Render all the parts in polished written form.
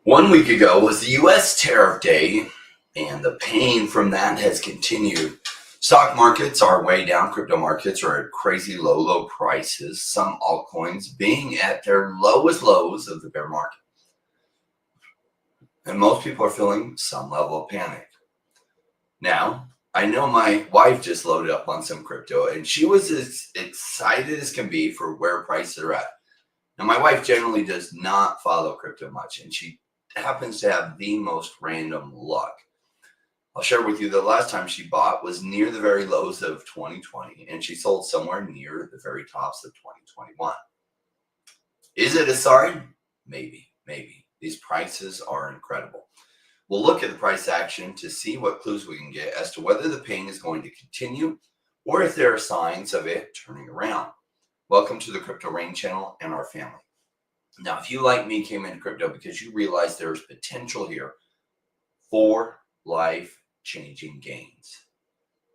1 week ago was the US tariff day, and the pain from that has continued. Stock markets are way down. Crypto markets are at crazy low prices. Some altcoins being at their lowest lows of the bear market. And most people are feeling some level of panic. Now, I know my wife just loaded up on some crypto, and she was as excited as can be for where prices are at. Now, my wife generally does not follow crypto much, and she happens to have the most random luck. I'll share with you the last time she bought was near the very lows of 2020, and she sold somewhere near the very tops of 2021. Is it a sign? Maybe. These prices are incredible. We'll look at the price action to see what clues we can get as to whether the pain is going to continue or if there are signs of it turning around. Welcome to the Crypto Rain channel and our family. Now, if you, like me, came into crypto because you realize there's potential here for life-changing gains,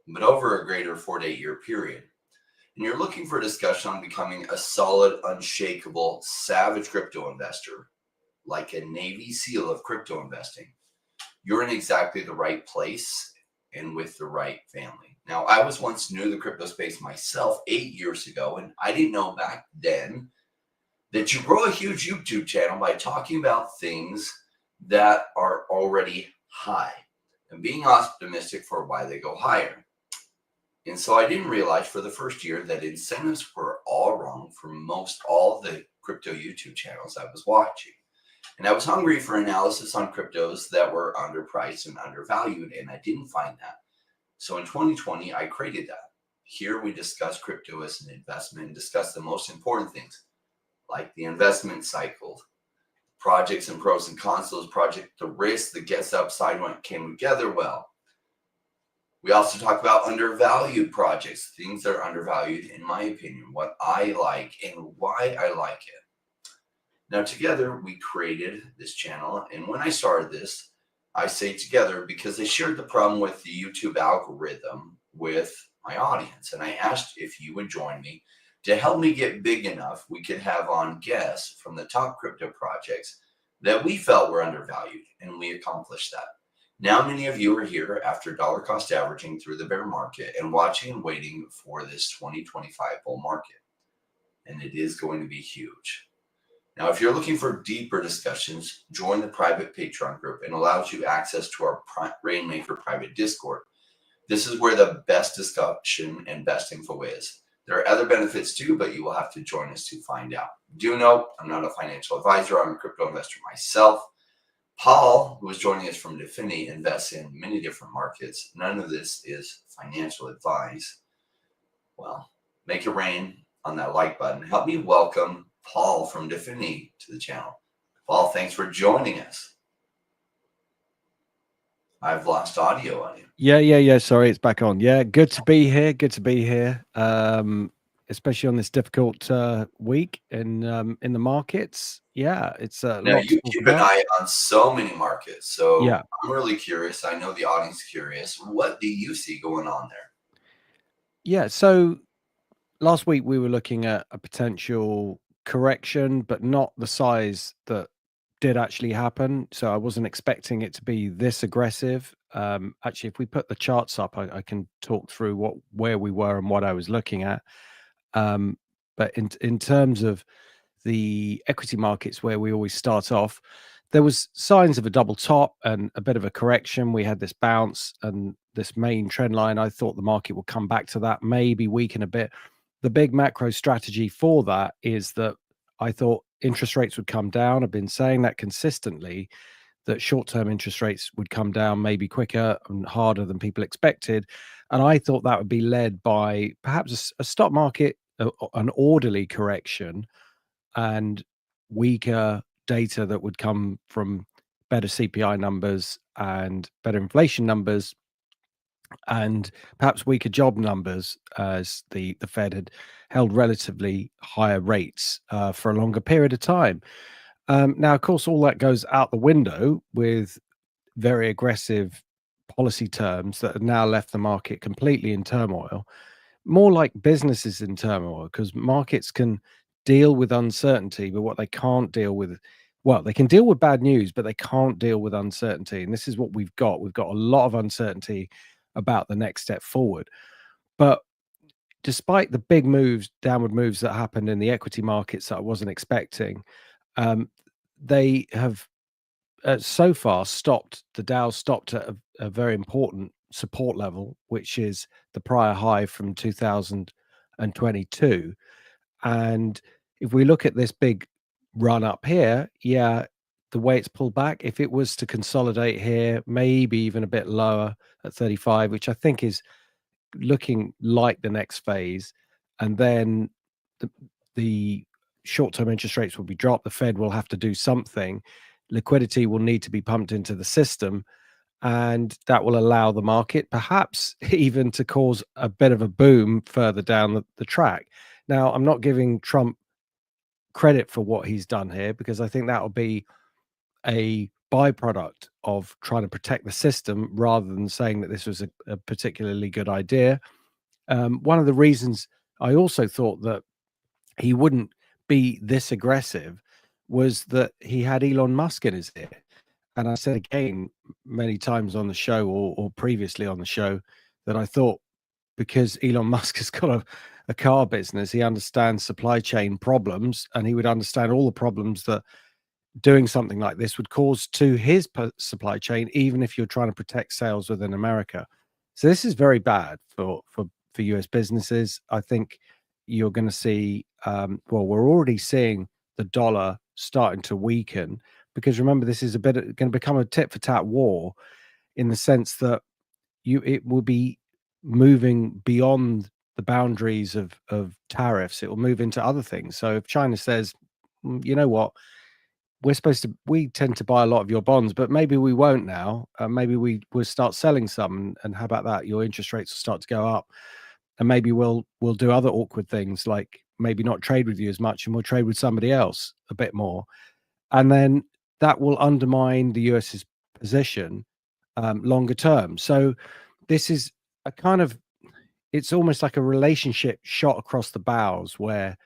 but over a greater 4 to 8 year period, and you're looking for a discussion on becoming a solid, unshakable, savage crypto investor, like a Navy SEAL of crypto investing, you're in exactly the right place and with the right family. Now, I was once new to the crypto space myself 8 years ago, and I didn't know back then that you grow a huge YouTube channel by talking about things that are already high and being optimistic for why they go higher. And so I didn't realize for the first year that incentives were all wrong for most all the crypto YouTube channels I was watching. And I was hungry for analysis on cryptos that were underpriced and undervalued, and I didn't find that. So in 2020, I created that. Here we discuss crypto as an investment and discuss the most important things, like the investment cycle, projects and pros and cons of those projects, the risk, the guess upside when it came together well. We also talk about undervalued projects, things that are undervalued, in my opinion, what I like and why I like it. Now, together, we created this channel, and when I started this, I say together because I shared the problem with the YouTube algorithm with my audience, and I asked if you would join me to help me get big enough we could have on guests from the top crypto projects that we felt were undervalued, and we accomplished that. Now, many of you are here after dollar cost averaging through the bear market and watching and waiting for this 2025 bull market, and it is going to be huge. Now, if you're looking for deeper discussions, join the private Patreon group and allows you access to our Rainmaker private Discord. This is where the best discussion and best info is. There are other benefits too, but you will have to join us to find out. Do note, I'm not a financial advisor. I'm a crypto investor myself. Paul, who is joining us from DEVVE, invests in many different markets. None of this is financial advice. Well, make it rain on that like button. Help me welcome Paul from DEVVE to the channel. Paul, thanks for joining us. I've lost audio on you. Yeah. Sorry, it's back on. Yeah, good to be here. Especially on this difficult week in the markets. Yeah, it's now you keep an eye on so many markets. So yeah, I'm really curious. I know the audience is curious. What do you see going on there? Yeah, so last week we were looking at a potential correction, but not the size that did actually happen. So I wasn't expecting it to be this aggressive. Actually, if we put the charts up, I can talk through where we were and what I was looking at. But in terms of the equity markets, where we always start off, there was signs of a double top and a bit of a correction. We had this bounce and this main trend line. I thought the market would come back to that, maybe weaken a bit. The big macro strategy for that is that I thought interest rates would come down. I've been saying that consistently, that short-term interest rates would come down maybe quicker and harder than people expected. And I thought that would be led by perhaps a stock market, an orderly correction, and weaker data that would come from better CPI numbers and better inflation numbers, and perhaps weaker job numbers, as the Fed had held relatively higher rates for a longer period of time. Now, of course, all that goes out the window with very aggressive policy terms that have now left the market completely in turmoil, more like businesses in turmoil, because markets can deal with uncertainty, but what they can't deal with well, they can deal with bad news, but they can't deal with uncertainty. And this is what we've got. We've got a lot of uncertainty about the next step forward. But despite the big moves, downward moves that happened in the equity markets that I wasn't expecting, they have so far stopped. The Dow stopped at a very important support level, which is the prior high from 2022. And if we look at this big run up here, yeah, the way it's pulled back, if it was to consolidate here, maybe even a bit lower at 35, which I think is looking like the next phase, and then the short-term interest rates will be dropped. The Fed will have to do something. Liquidity will need to be pumped into the system, and that will allow the market perhaps even to cause a bit of a boom further down the track. Now, I'm not giving Trump credit for what he's done here because I think that will be a byproduct of trying to protect the system rather than saying that this was a particularly good idea. One of the reasons I also thought that he wouldn't be this aggressive was that he had Elon Musk in his ear. And I said again many times on the show or previously on the show that I thought because Elon Musk has got a car business, he understands supply chain problems and he would understand all the problems that doing something like this would cause to his supply chain, even if you're trying to protect sales within America. So this is very bad for US businesses. I think you're going to see, well, we're already seeing the dollar starting to weaken because remember, this is going to become a tit for tat war in the sense that it will be moving beyond the boundaries of tariffs. It will move into other things. So if China says, You know what, we tend to buy a lot of your bonds, but maybe we won't now. Maybe we'll start selling some, and how about that? Your interest rates will start to go up, and maybe we'll do other awkward things like maybe not trade with you as much, and we'll trade with somebody else a bit more, and then that will undermine the US's position longer term. So this is a kind of it's almost like a relationship shot across the bows where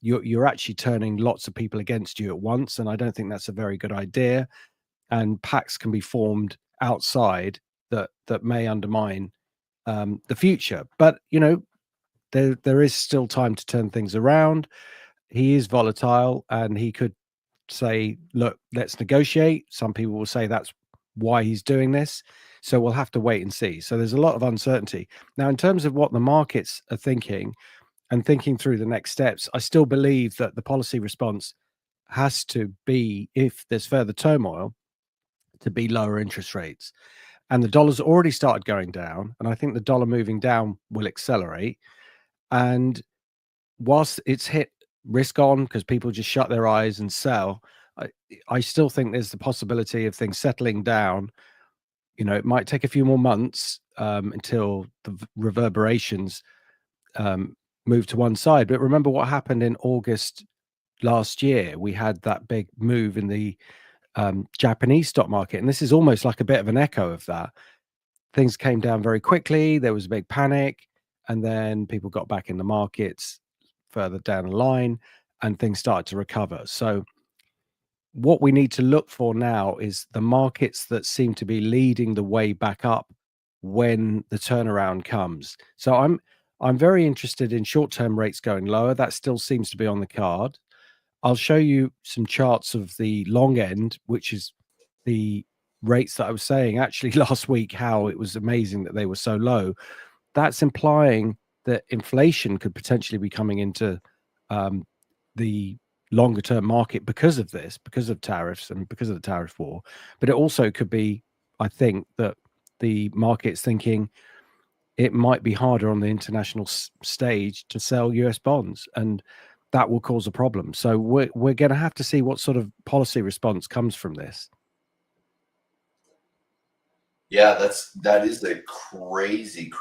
you're actually turning lots of people against you at once, and I don't think that's a very good idea. And pacts can be formed outside that may undermine the future. But there is still time to turn things around. He is volatile, and he could say, "Look, let's negotiate." Some people will say that's why he's doing this. So we'll have to wait and see. So there's a lot of uncertainty now in terms of what the markets are thinking and thinking through the next steps. I still believe that the policy response has to be, if there's further turmoil, to be lower interest rates. And the dollar's already started going down. And I think the dollar moving down will accelerate. And whilst it's hit risk on because people just shut their eyes and sell, I, I still think there's the possibility of things settling down. It might take a few more months until the reverberations move to one side. But remember what happened in August last year? We had that big move in the Japanese stock market, and this is almost like a bit of an echo of that. Things came down very quickly. There was a big panic, and then people got back in the markets further down the line, and things started to recover. So what we need to look for now is the markets that seem to be leading the way back up when the turnaround comes. So I'm very interested in short-term rates going lower. That still seems to be on the card. I'll show you some charts of the long end, which is the rates that I was saying actually last week, how it was amazing that they were so low. That's implying that inflation could potentially be coming into the longer term market because of this, because of tariffs and because of the tariff war. But it also could be, I think, that the market's thinking it might be harder on the international stage to sell US bonds, and that will cause a problem. So we're going to have to see what sort of policy response comes from this. Yeah, that is a crazy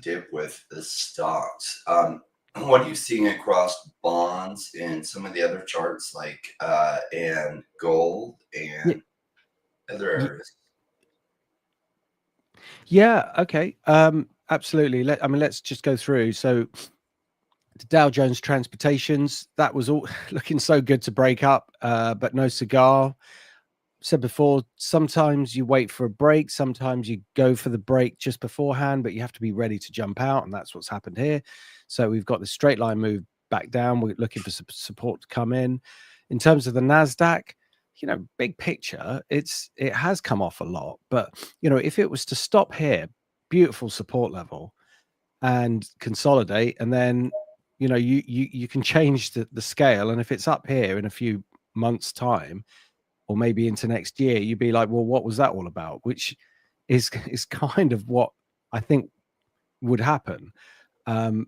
dip with the stocks. What are you seeing across bonds and some of the other charts, like and gold and other areas? Yeah. Okay. Absolutely. Let's just go through. So The Dow Jones Transportations, that was all looking so good to break up, but no cigar. Said before, sometimes you wait for a break, sometimes you go for the break just beforehand, but you have to be ready to jump out, and that's what's happened here. So we've got the straight line move back down. We're looking for support to come in. In terms of the Nasdaq, big picture, it has come off a lot, but if it was to stop here, beautiful support level, and consolidate, and then you can change the scale, and if it's up here in a few months' time, or maybe into next year, you'd be like, well, what was that all about? Which is kind of what I think would happen. And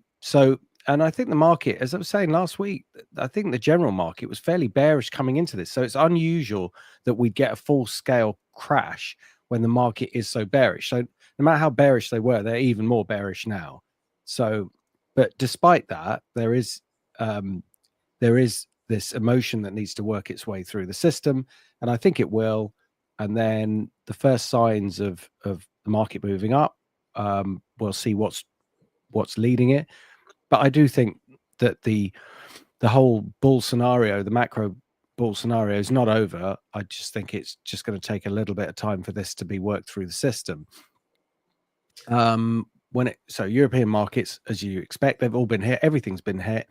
I think the market, as I was saying last week, I think the general market was fairly bearish coming into this. So it's unusual that we'd get a full scale crash when the market is so bearish. So no matter how bearish they were, they're even more bearish now. So, but despite that, there is this emotion that needs to work its way through the system, and I think it will. And then the first signs of the market moving up, we'll see what's leading it. But I do think that the whole bull scenario, the macro bull scenario, is not over. I just think it's just going to take a little bit of time for this to be worked through the system. So European markets, as you expect, they've all been hit. Everything's been hit.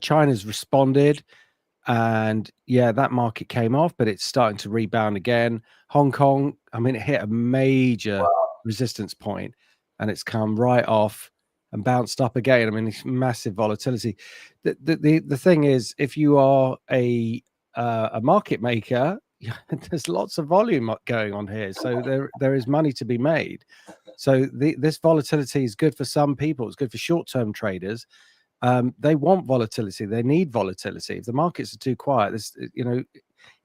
China's responded, and yeah, that market came off, but it's starting to rebound again. Hong Kong, I mean, it hit a major resistance point, and it's come right off and bounced up again. I mean, it's massive volatility. The thing is, if you are a market maker, there's lots of volume going on here, so there is money to be made. So this volatility is good for some people. It's good for short-term traders. They want volatility. They need volatility. If the markets are too quiet,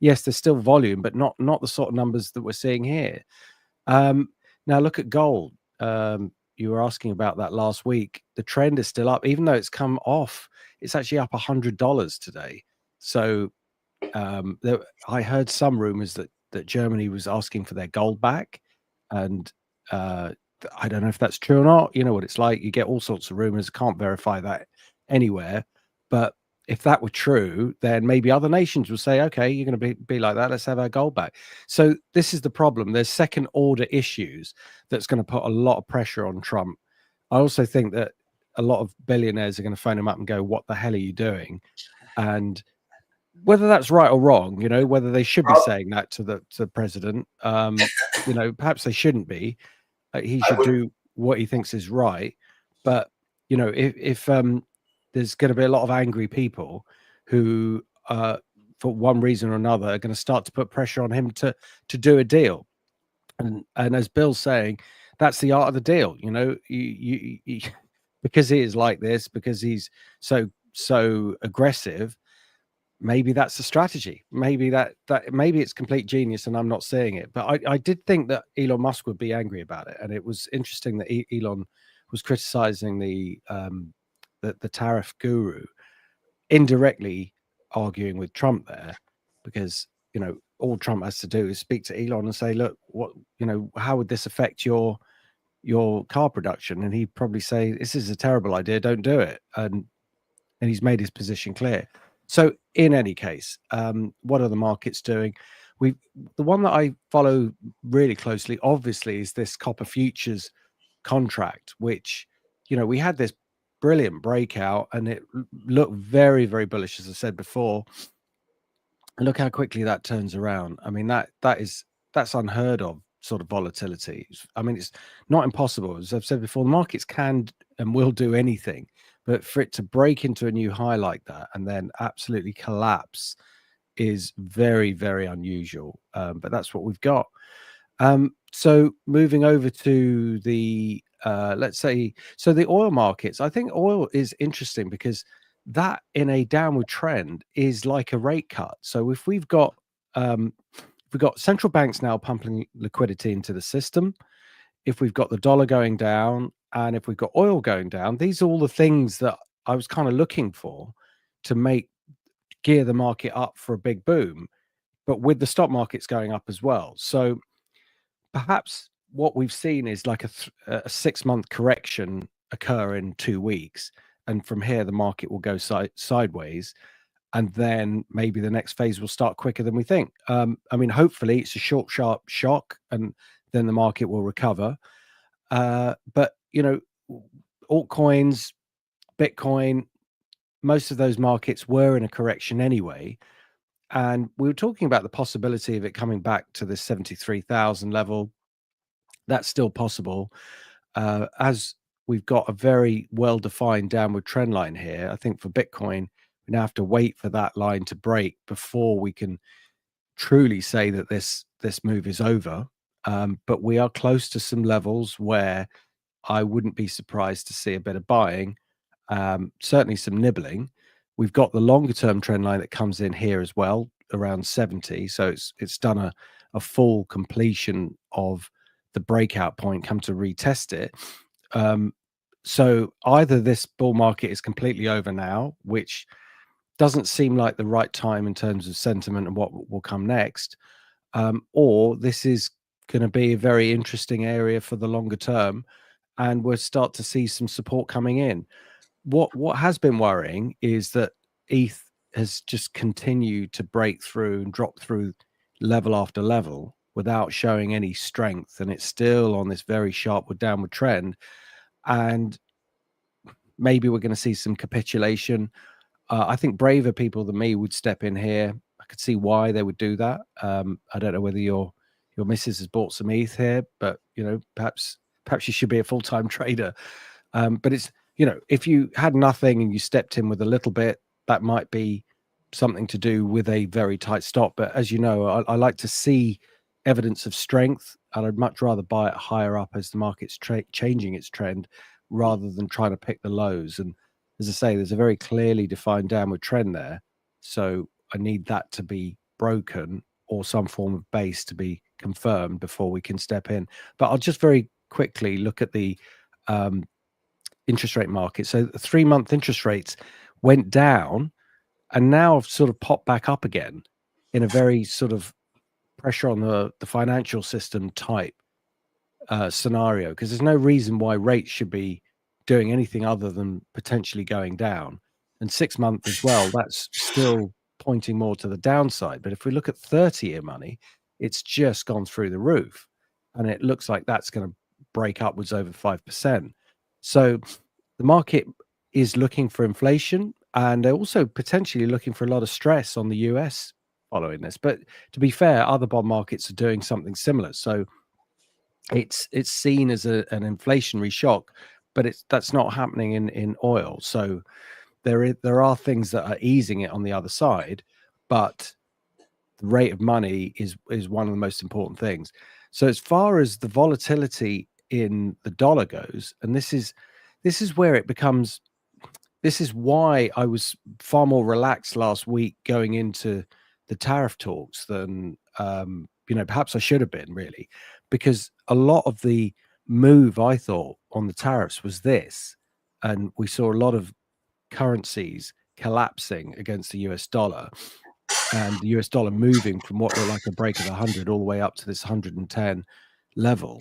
yes, there's still volume, but not the sort of numbers that we're seeing here. Now look at gold. You were asking about that last week. The trend is still up, even though it's come off. It's actually up $100 today. So I heard some rumors that Germany was asking for their gold back, and I don't know if that's true or not. You know what it's like. You get all sorts of rumors. Can't verify that anywhere. But if that were true, then maybe other nations would say, okay, you're going to be like that. Let's have our gold back. So this is the problem. There's second order issues that's going to put a lot of pressure on Trump. I also think that a lot of billionaires are going to phone him up and go, what the hell are you doing? And whether that's right or wrong, whether they should be saying that to the president, perhaps they shouldn't be. He should do what he thinks is right. But if there's going to be a lot of angry people who, for one reason or another, are going to start to put pressure on him to do a deal. And as Bill's saying, that's the art of the deal. You because he is like this, because he's so aggressive. Maybe that's the strategy. Maybe maybe it's complete genius and I'm not seeing it. But I did think that Elon Musk would be angry about it. And it was interesting that Elon was criticizing the tariff guru, indirectly arguing with Trump there, because all Trump has to do is speak to Elon and say, look, how would this affect your car production? And he'd probably say, this is a terrible idea, don't do it. And he's made his position clear. So in any case, what are the markets doing? The one that I follow really closely, obviously, is this copper futures contract, which, we had this brilliant breakout and it looked very, very bullish, as I said before. And look how quickly that turns around. I mean, that's unheard of sort of volatility. I mean, it's not impossible. As I've said before, the markets can and will do anything. But for it to break into a new high like that and then absolutely collapse is very, very unusual. But that's what we've got. So moving over to the, let's say, so the oil markets, I think oil is interesting because that in a downward trend is like a rate cut. So if we've got central banks now pumping liquidity into the system, if we've got the dollar going down, and if we've got oil going down, these are all the things that I was kind of looking for to gear the market up for a big boom, but with the stock markets going up as well. So perhaps what we've seen is like a 6-month correction occur in 2 weeks, and from here the market will go sideways, and then maybe the next phase will start quicker than we think. I mean, hopefully it's a short, sharp shock, and then the market will recover. But altcoins, Bitcoin, most of those markets were in a correction anyway. And we were talking about the possibility of it coming back to the 73,000 level. That's still possible. As we've got a very well-defined downward trend line here, I think for Bitcoin, we now have to wait for that line to break before we can truly say that this move is over. But we are close to some levels where I wouldn't be surprised to see a bit of buying, certainly some nibbling. We've got the longer term trend line that comes in here as well, around 70. So it's done a full completion of the breakout point, come to retest it. So either this bull market is completely over now, which doesn't seem like the right time in terms of sentiment and what will come next, or this is going to be a very interesting area for the longer term, and we'll start to see some support coming in. What has been worrying is that ETH has just continued to break through and drop through level after level without showing any strength, and it's still on this very sharp downward trend. And maybe we're going to see some capitulation. I think braver people than me would step in here. I could see why they would do that. I don't know whether your missus has bought some ETH here, but perhaps you should be a full-time trader. But it's if you had nothing and you stepped in with a little bit, that might be something to do with a very tight stop. But as you know, I like to see evidence of strength, and I'd much rather buy it higher up as the market's changing its trend rather than trying to pick the lows. And as I say, there's a very clearly defined downward trend there. So I need that to be broken or some form of base to be confirmed before we can step in. But I'll just very quickly look at the interest rate market. So the 3-month interest rates went down and now have sort of popped back up again in a very sort of pressure on the financial system type scenario, because there's no reason why rates should be doing anything other than potentially going down. And 6-month as well, that's still pointing more to the downside. But if we look at 30-year money, it's just gone through the roof, and it looks like that's going to break upwards over 5%. So the market is looking for inflation, and they're also potentially looking for a lot of stress on the US following this. But to be fair, other bond markets are doing something similar. So it's seen as an inflationary shock, but that's not happening in oil. So there are things that are easing it on the other side, but the rate of money is one of the most important things. So as far as the volatility in the dollar goes, and this is where it becomes, this is why I was far more relaxed last week going into the tariff talks than perhaps I should have been, really, because a lot of the move I thought on the tariffs was this, and we saw a lot of currencies collapsing against the US dollar, and the US dollar moving from what looked like a break of 100 all the way up to this 110 level.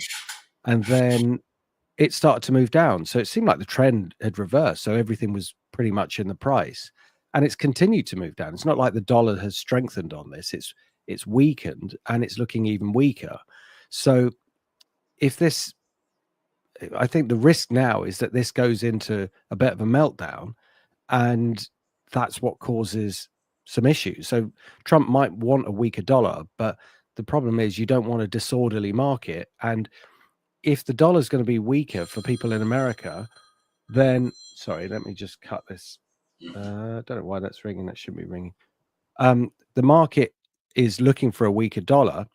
And then it started to move down. So it seemed like the trend had reversed. So everything was pretty much in the price, and it's continued to move down. It's not like the dollar has strengthened on this. It's weakened, and it's looking even weaker. So if this, I think the risk now is that this goes into a bit of a meltdown, and that's what causes some issues. So Trump might want a weaker dollar, but the problem is you don't want a disorderly market. And if the dollar is going to be weaker for people in America, then sorry, let me just cut this. I don't know why that's ringing. That shouldn't be ringing. The market is looking for a weaker dollar.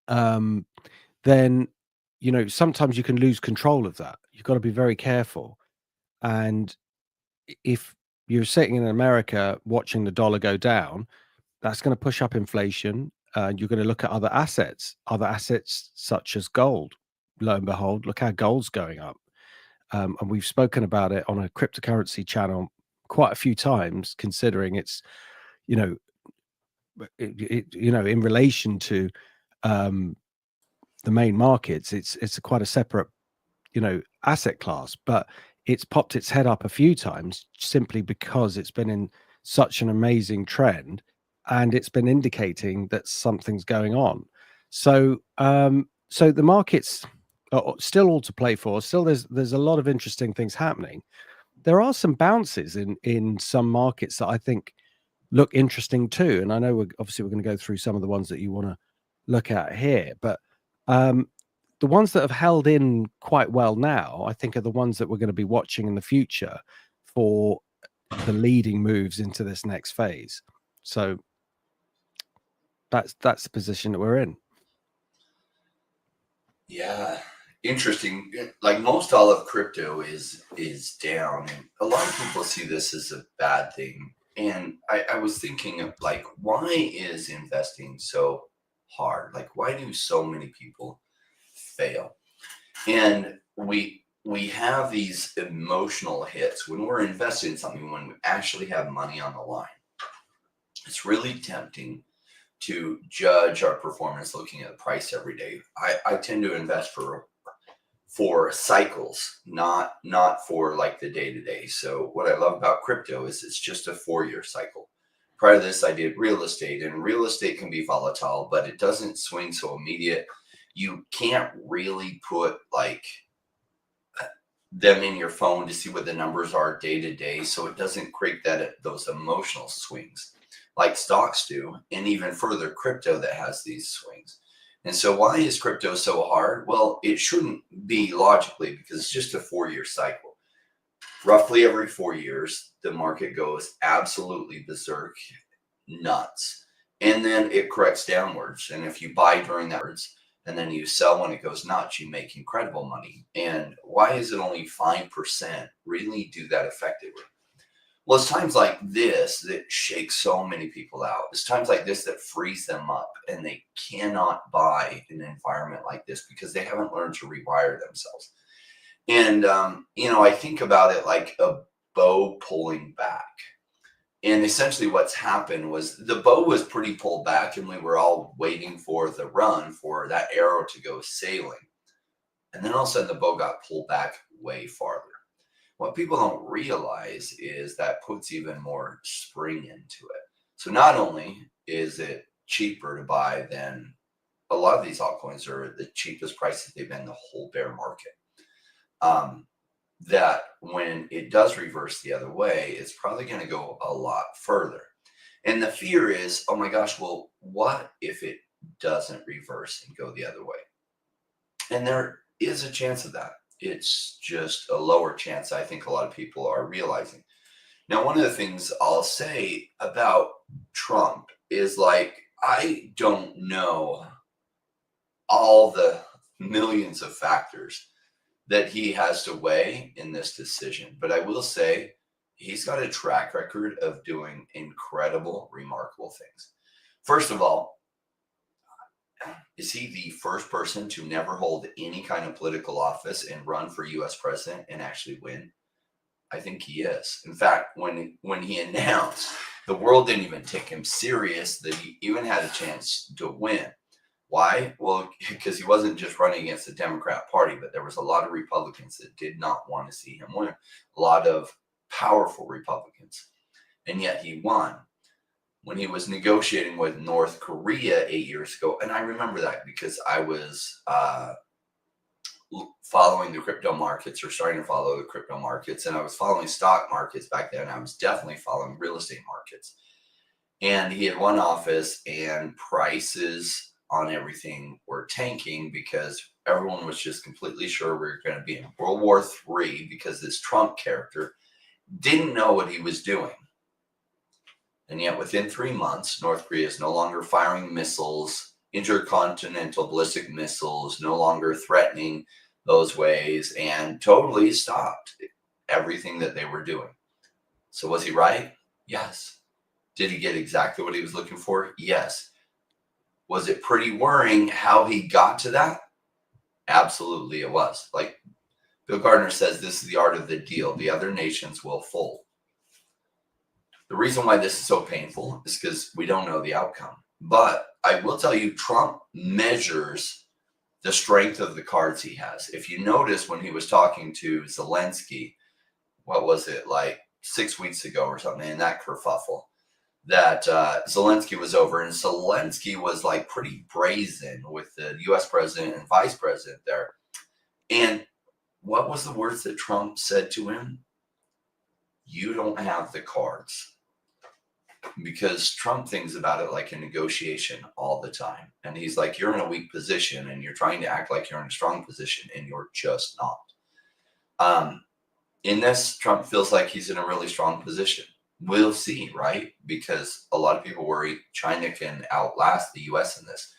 Then sometimes you can lose control of that. You've got to be very careful. And if you're sitting in America watching the dollar go down, that's going to push up inflation. You're going to look at other assets such as gold. Lo and behold, look how gold's going up. And we've spoken about it on a cryptocurrency channel quite a few times, considering it's, in relation to the main markets, it's quite a separate, asset class. But it's popped its head up a few times simply because it's been in such an amazing trend, and it's been indicating that something's going on. So so the markets are still all to play for. Still there's a lot of interesting things happening. There are some bounces in some markets that I think look interesting too. And I know we're going to go through some of the ones that you want to look at here, but um, the ones that have held in quite well now, I think, are the ones that we're going to be watching in the future for the leading moves into this next phase. So that's the position that we're in. Yeah, interesting. Like most all of crypto is down, and a lot of people see this as a bad thing. And I was thinking of like, why is investing so hard? Like, why do so many people fail? And we have these emotional hits when we're investing in something, when we actually have money on the line. It's really tempting to judge our performance looking at the price every day. I tend to invest for cycles, not for like the day to day. So what I love about crypto is it's just a 4-year cycle. Prior to this, I did real estate, and real estate can be volatile, but it doesn't swing so immediate. You can't really put like them in your phone to see what the numbers are day to day, so it doesn't create those emotional swings like stocks do, and even further crypto that has these swings. And so why is crypto so hard? Well, it shouldn't be logically, because it's just a 4-year cycle. Roughly every 4 years, the market goes absolutely berserk, nuts, and then it corrects downwards. And if you buy during that, and then you sell when it goes nuts, you make incredible money. And why is it only 5% really do that effectively? Well, it's times like this that shake so many people out. It's times like this that freeze them up, and they cannot buy an environment like this because they haven't learned to rewire themselves. And, I think about it like a bow pulling back. And essentially what's happened was the bow was pretty pulled back, and we were all waiting for the run for that arrow to go sailing. And then all of a sudden the bow got pulled back way farther. What people don't realize is that puts even more spring into it. So not only is it cheaper to buy than a lot of these altcoins are the cheapest prices they've been the whole bear market. That when it does reverse the other way, it's probably going to go a lot further. And the fear is, oh my gosh, well, what if it doesn't reverse and go the other way? And there is a chance of that. It's just a lower chance, I think a lot of people are realizing. Now, one of the things I'll say about Trump is, like, I don't know all the millions of factors that he has to weigh in this decision, but I will say he's got a track record of doing incredible, remarkable things. First of all, is he the first person to never hold any kind of political office and run for US president and actually win? I think he is. In fact, when he announced, the world didn't even take him serious that he even had a chance to win. Why? Well, because he wasn't just running against the Democrat Party, but there was a lot of Republicans that did not want to see him win. A lot of powerful Republicans. And yet he won. When he was negotiating with North Korea 8 years ago, and I remember that because I was following the crypto markets, or starting to follow the crypto markets, and I was following stock markets back then. I was definitely following real estate markets. And he had won office, and prices on everything were tanking because everyone was just completely sure we were going to be in World War III, because this Trump character didn't know what he was doing. And yet within 3 months, North Korea is no longer firing missiles, intercontinental ballistic missiles, no longer threatening those ways, and totally stopped everything that they were doing. So was he right? Yes. Did he get exactly what he was looking for? Yes. Was it pretty worrying how he got to that? Absolutely it was. Like Bill Gardner says, this is the art of the deal. The other nations will fold. The reason why this is so painful is because we don't know the outcome. But I will tell you, Trump measures the strength of the cards he has. If you notice when he was talking to Zelensky, what was it, like 6 weeks ago or something, in that kerfuffle, that Zelensky was over, and Zelensky was like pretty brazen with the US president and vice president there. And what was the words that Trump said to him? You don't have the cards. Because Trump thinks about it like a negotiation all the time. And he's like, you're in a weak position and you're trying to act like you're in a strong position, and you're just not. In this, Trump feels like he's in a really strong position. We'll see, right? Because a lot of people worry China can outlast the US in this.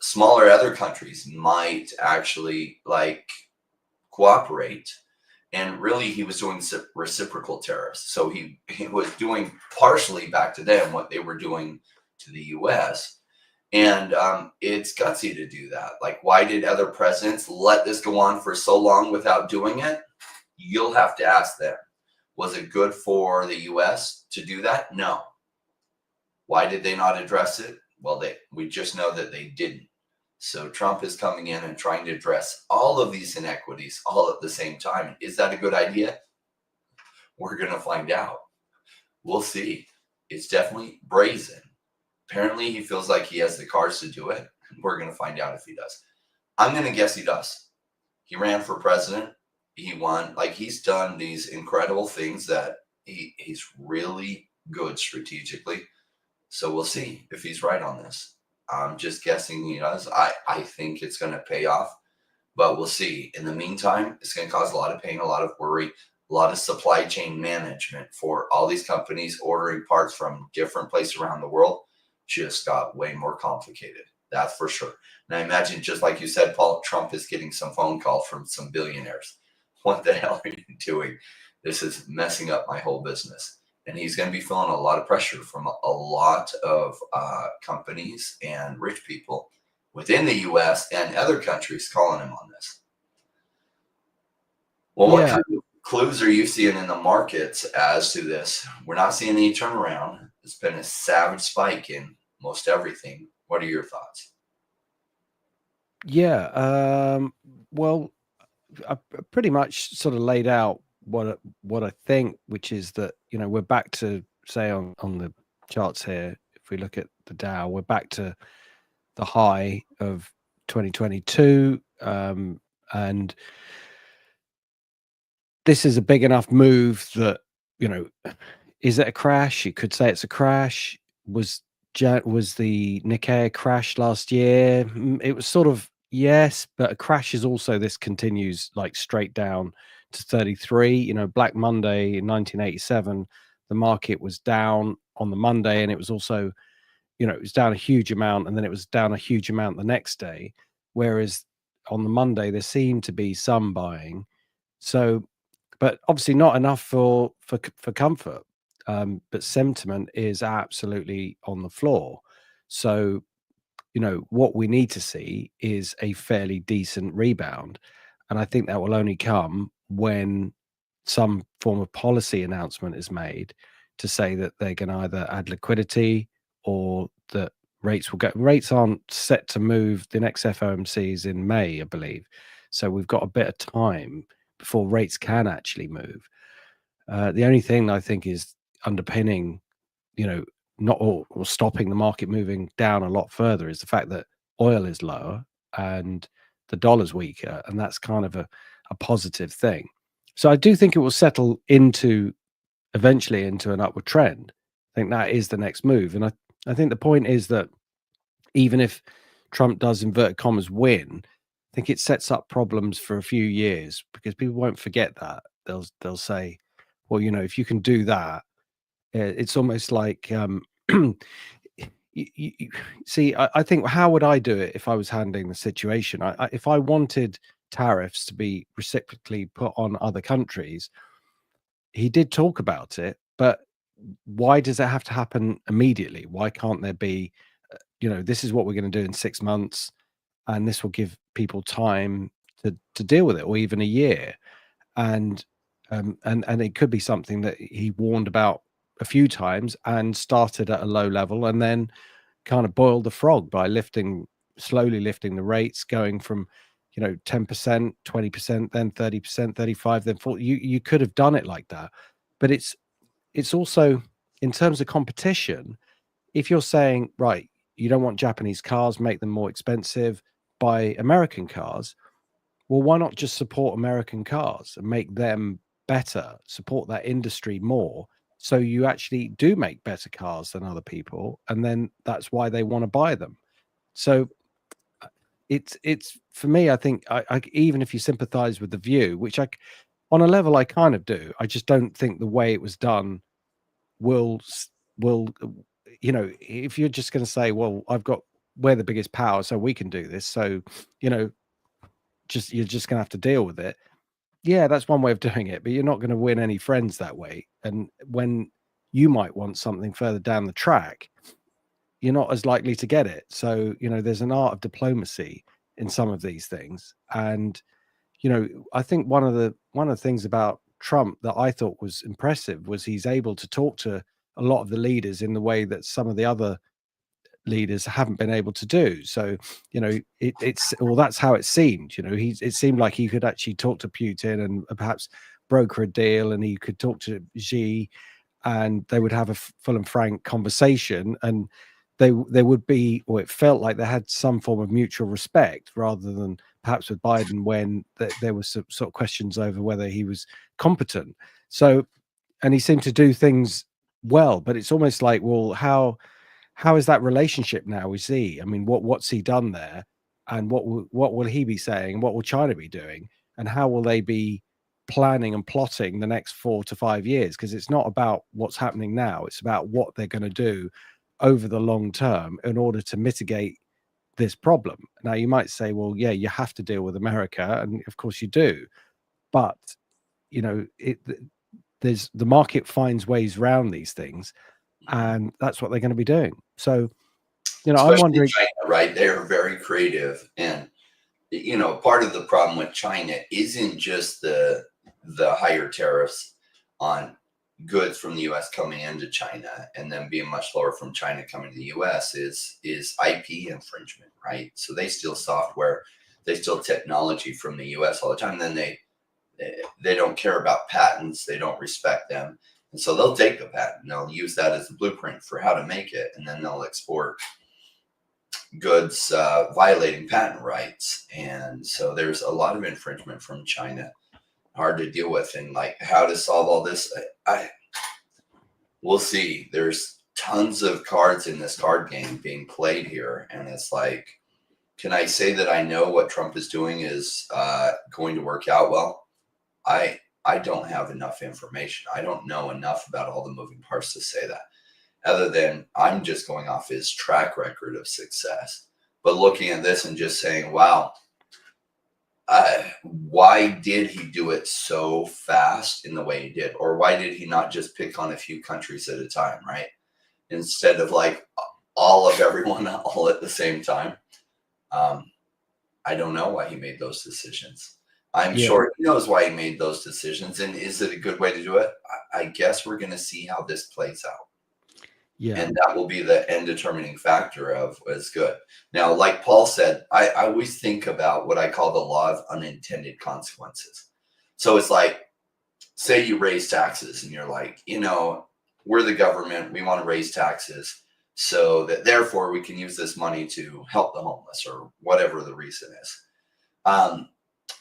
Smaller other countries might actually like cooperate. And really, he was doing reciprocal tariffs. So he was doing partially back to them what they were doing to the US. And it's gutsy to do that. Like, why did other presidents let this go on for so long without doing it? You'll have to ask them. Was it good for the US to do that? No. Why did they not address it? Well, we just know that they didn't. So Trump is coming in and trying to address all of these inequities all at the same time. Is that a good idea? We're going to find out. We'll see. It's definitely brazen. Apparently, he feels like he has the cards to do it. We're going to find out if he does. I'm going to guess he does. He ran for president. He won. Like, he's done these incredible things that he's really good strategically. So we'll see if he's right on this. I'm just guessing he does. I think it's going to pay off, but we'll see. In the meantime, it's going to cause a lot of pain, a lot of worry, a lot of supply chain management for all these companies ordering parts from different places around the world. Just got way more complicated. That's for sure. And I imagine, just like you said, Paul, Trump is getting some phone call from some billionaires. What the hell are you doing? This is messing up my whole business. And he's going to be feeling a lot of pressure from a lot of companies and rich people within the US and other countries calling him on this. Well, what kind of clues are you seeing in the markets as to this? We're not seeing any turnaround. It's been a savage spike in most everything. What are your thoughts? Yeah. Well, I pretty much sort of laid out what I think, which is that, you know, we're back to, say, on the charts here, if we look at the Dow, we're back to the high of 2022, and this is a big enough move that, you know, is it a crash? You could say it's a crash. Was the Nikkei crash last year? It was sort of, yes, but a crash is also, this continues like straight down to 33. You know, Black Monday in 1987, the market was down on the Monday, and it was also, you know, it was down a huge amount, and then it was down a huge amount the next day. Whereas on the Monday, there seemed to be some buying. So, but obviously not enough for comfort. But sentiment is absolutely on the floor. So, you know, what we need to see is a fairly decent rebound. And I think that will only come when some form of policy announcement is made to say that they can either add liquidity, or that rates will go. Rates aren't set to move. The next FOMC is in May, I believe. So we've got a bit of time before rates can actually move. The only thing I think is underpinning, you know, not or stopping the market moving down a lot further, is the fact that oil is lower and the dollar's weaker, and that's kind of a positive thing. So I do think it will settle into, eventually, into an upward trend. I think that is the next move. And I think the point is that even if Trump does, inverted commas, win, I think it sets up problems for a few years, because people won't forget that. They'll say, well, you know, if you can do that, it's almost like, see, I think, how would I do it if I was handling the situation? If I wanted tariffs to be reciprocally put on other countries, he did talk about it, but why does it have to happen immediately? Why can't there be, you know, this is what we're going to do in 6 months, and this will give people time to deal with it, or even a year. And it could be something that he warned about a few times and started at a low level, and then kind of boiled the frog by slowly lifting the rates, going from, 10%, 20%, then 30%, 35%, then 40%. You could have done it like that. But it's also, in terms of competition, if you're saying, right, you don't want Japanese cars, make them more expensive, buy American cars, well, why not just support American cars and make them better, support that industry more, so you actually do make better cars than other people, and then that's why they want to buy them. So it's for me, I think I even if you sympathize with the view, which on a level I kind of do, I just don't think the way it was done will if you're just going to say, well, we're the biggest power, so we can do this, so you know you're just going to have to deal with it. Yeah, that's one way of doing it, but you're not going to win any friends that way. And when you might want something further down the track, you're not as likely to get it. So there's an art of diplomacy in some of these things. And I think one of the things about Trump that I thought was impressive was he's able to talk to a lot of the leaders in the way that some of the other leaders haven't been able to do. So that's how it seemed. It seemed like he could actually talk to Putin and perhaps broker a deal, and he could talk to Xi, and they would have a full and frank conversation, and they would be, or it felt like they had some form of mutual respect, rather than perhaps with Biden when there was some sort of questions over whether he was competent. So, and he seemed to do things well, but it's almost like, well, how is that relationship now with Xi? I mean, what's he done there, and what will he be saying? What will China be doing, and how will they be planning and plotting the next 4 to 5 years? Because it's not about what's happening now; it's about what they're going to do over the long term in order to mitigate this problem. Now, you might say, well, yeah, you have to deal with America, and of course you do, but there's the market finds ways around these things, and that's what they're going to be doing. So, Especially I'm wondering, China, right? They are very creative, and part of the problem with China isn't just the higher tariffs on goods from the U.S. coming into China and then being much lower from China coming to the U.S. is IP infringement, right? So they steal software, they steal technology from the U.S. all the time. Then they don't care about patents, they don't respect them, and so they'll take the patent, they'll use that as a blueprint for how to make it, and then they'll export goods violating patent rights. And so there's a lot of infringement from China, hard to deal with. And like, how to solve all this, we'll see. There's tons of cards in this card game being played here, and it's like, can I say that I know what Trump is doing is going to work out well? I don't have enough information. I don't know enough about all the moving parts to say that, other than I'm just going off his track record of success. But looking at this and just saying, wow, why did he do it so fast in the way he did? Or why did he not just pick on a few countries at a time, right? Instead of like all of everyone all at the same time. I don't know why he made those decisions. I'm sure he knows why he made those decisions. And is it a good way to do it? I guess we're going to see how this plays out. Yeah. And that will be the end determining factor of what's good. Now, like Paul said, I always think about what I call the law of unintended consequences. So it's like, say you raise taxes and you're like, we're the government, we want to raise taxes so that therefore we can use this money to help the homeless or whatever the reason is.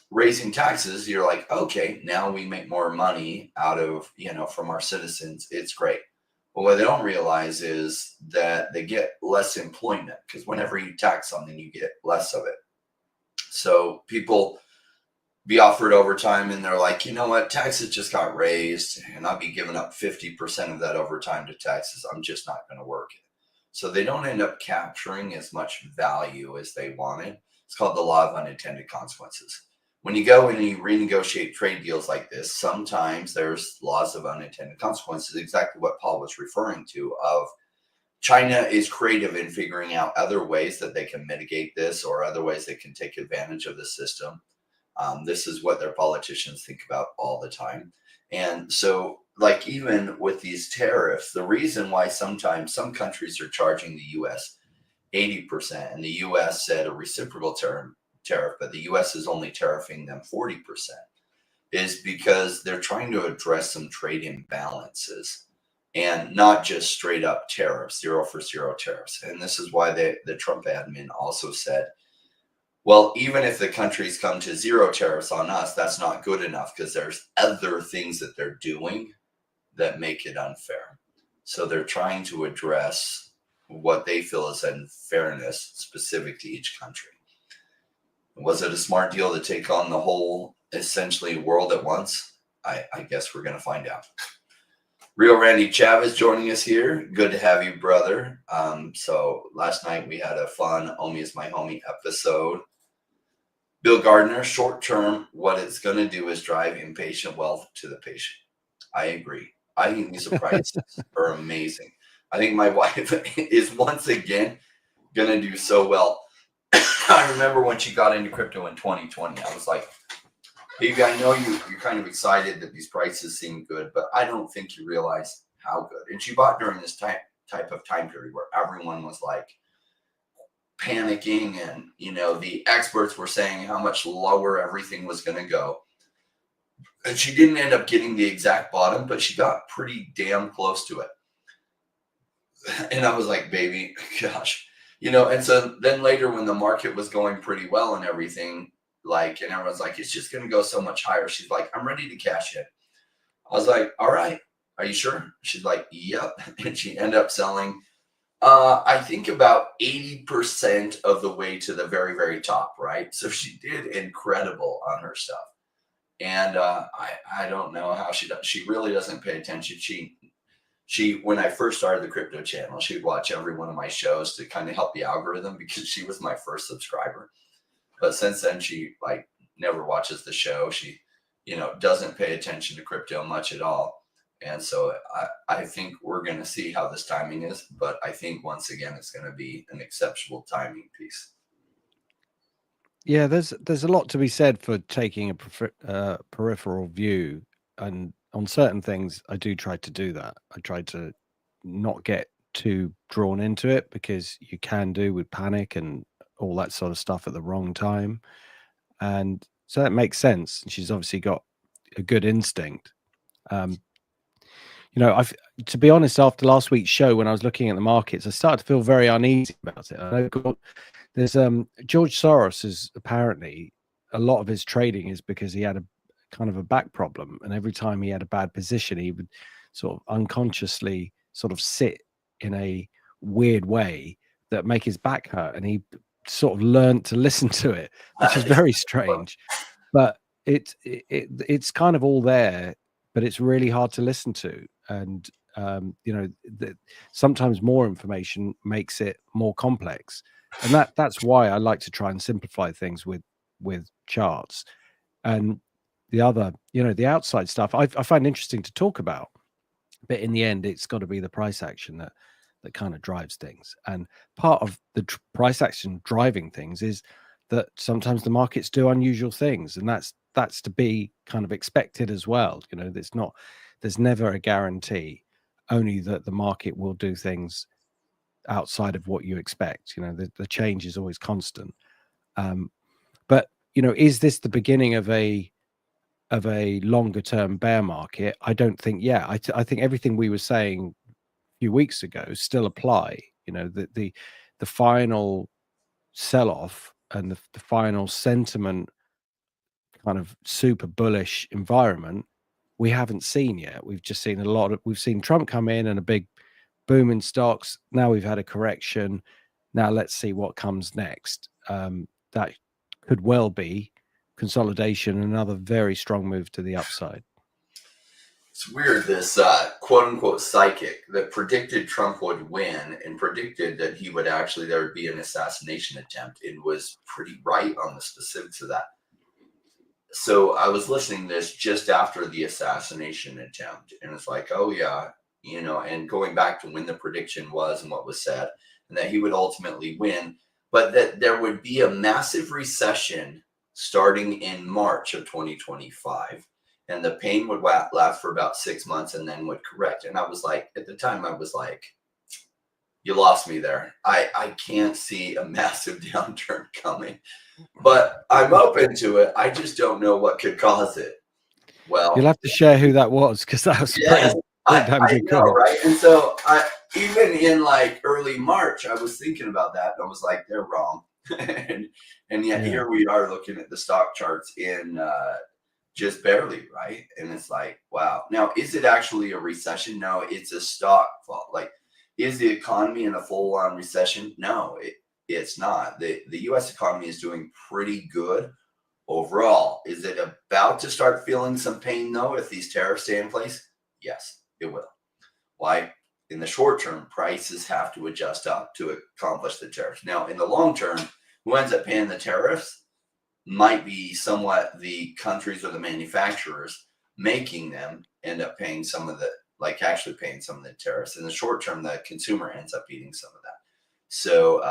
Raising taxes, you're like, okay, now we make more money out of, from our citizens. It's great. But what they don't realize is that they get less employment, because whenever you tax something, you get less of it. So people be offered overtime and they're like, you know what, taxes just got raised and I'll be giving up 50% of that overtime to taxes. I'm just not going to work it. So they don't end up capturing as much value as they wanted. It's called the law of unintended consequences. When you go and you renegotiate trade deals like this, sometimes there's laws of unintended consequences, exactly what Paul was referring to, of China is creative in figuring out other ways that they can mitigate this or other ways they can take advantage of the system. This is what their politicians think about all the time. And so, like, even with these tariffs, the reason why sometimes some countries are charging the U.S. 80% and the U.S. said a reciprocal tariff, but the US is only tariffing them 40%, is because they're trying to address some trade imbalances and not just straight up tariffs, zero for zero tariffs. And this is why the Trump admin also said, well, even if the countries come to zero tariffs on us, that's not good enough because there's other things that they're doing that make it unfair. So they're trying to address what they feel is unfairness specific to each country. Was it a smart deal to take on the whole, essentially, world at once? I guess we're going to find out. Real Randy Chavez joining us here. Good to have you, brother. So last night we had a fun Omi is my homie episode. Bill Gardner, short term, what it's going to do is drive impatient wealth to the patient. I agree. I think these prices are amazing. I think my wife is once again going to do so well. I remember when she got into crypto in 2020, I was like, baby, I know you're kind of excited that these prices seem good, but I don't think you realize how good. And she bought during this type of time period where everyone was like panicking, and the experts were saying how much lower everything was going to go. And she didn't end up getting the exact bottom, but she got pretty damn close to it. And I was like, baby, gosh, and so then later when the market was going pretty well and everything, and everyone's like, it's just going to go so much higher. She's like, I'm ready to cash in. I was like, all right, are you sure? She's like, yep. And she ended up selling, I think about 80% of the way to the very, very top, right? So she did incredible on her stuff. And I don't know how she does. She really doesn't pay attention. She when I first started the crypto channel, she'd watch every one of my shows to kind of help the algorithm because she was my first subscriber. But since then, she never watches the show. She, doesn't pay attention to crypto much at all. And so I think we're going to see how this timing is. But I think once again, it's going to be an exceptional timing piece. Yeah, there's a lot to be said for taking a peripheral view, and on certain things, I do try to do that. I try to not get too drawn into it because you can do with panic and all that sort of stuff at the wrong time, and so that makes sense. She's obviously got a good instinct. I've to be honest, after last week's show, when I was looking at the markets, I started to feel very uneasy about it. I know there's George Soros is apparently, a lot of his trading is because he had a kind of a back problem, and every time he had a bad position, he would sort of unconsciously sort of sit in a weird way that make his back hurt, and he sort of learned to listen to it, which is very strange. But it's kind of all there, but it's really hard to listen to, and sometimes more information makes it more complex. And that's why I like to try and simplify things with charts. And the other, the outside stuff, I find interesting to talk about, but in the end, it's got to be the price action that kind of drives things. And part of the price action driving things is that sometimes the markets do unusual things, and that's to be kind of expected as well. There's never a guarantee, only that the market will do things outside of what you expect. The change is always constant. But is this the beginning of a longer term bear market? I don't think. I think everything we were saying a few weeks ago still apply. The final sell off and the final sentiment kind of super bullish environment we haven't seen yet. We've just seen we've seen Trump come in and a big boom in stocks. Now we've had a correction. Now let's see what comes next. That could well be consolidation, another very strong move to the upside. It's weird, this quote unquote psychic that predicted Trump would win and predicted that there would be an assassination attempt, and was pretty right on the specifics of that. So I was listening to this just after the assassination attempt, and it's like, oh yeah, and going back to when the prediction was and what was said, and that he would ultimately win, but that there would be a massive recession starting in March of 2025, and the pain would last for about 6 months and then would correct. And I was like, at the time, I was like, you lost me there. I can't see a massive downturn coming, but I'm open to it. I just don't know what could cause it. You'll Well, have to share who that was, because that was yeah, pretty damn I good know, coin. right? And so even in like early March, I was thinking about that. And I was like, they're wrong. and yet Yeah. here we are looking at the stock charts in just barely, right? And it's like, wow. Now, is it actually a recession? No, it's a stock fault. Like, is the economy in a full-on recession? No, it's not. The U.S. economy is doing pretty good overall. Is it about to start feeling some pain, though, if these tariffs stay in place? Yes, it will. Why? In the short term, prices have to adjust up to accomplish the tariffs. Now, in the long term, who ends up paying the tariffs might be somewhat the countries or the manufacturers making them end up paying some of the, like actually paying some of the tariffs. In the short term, the consumer ends up eating some of that. So,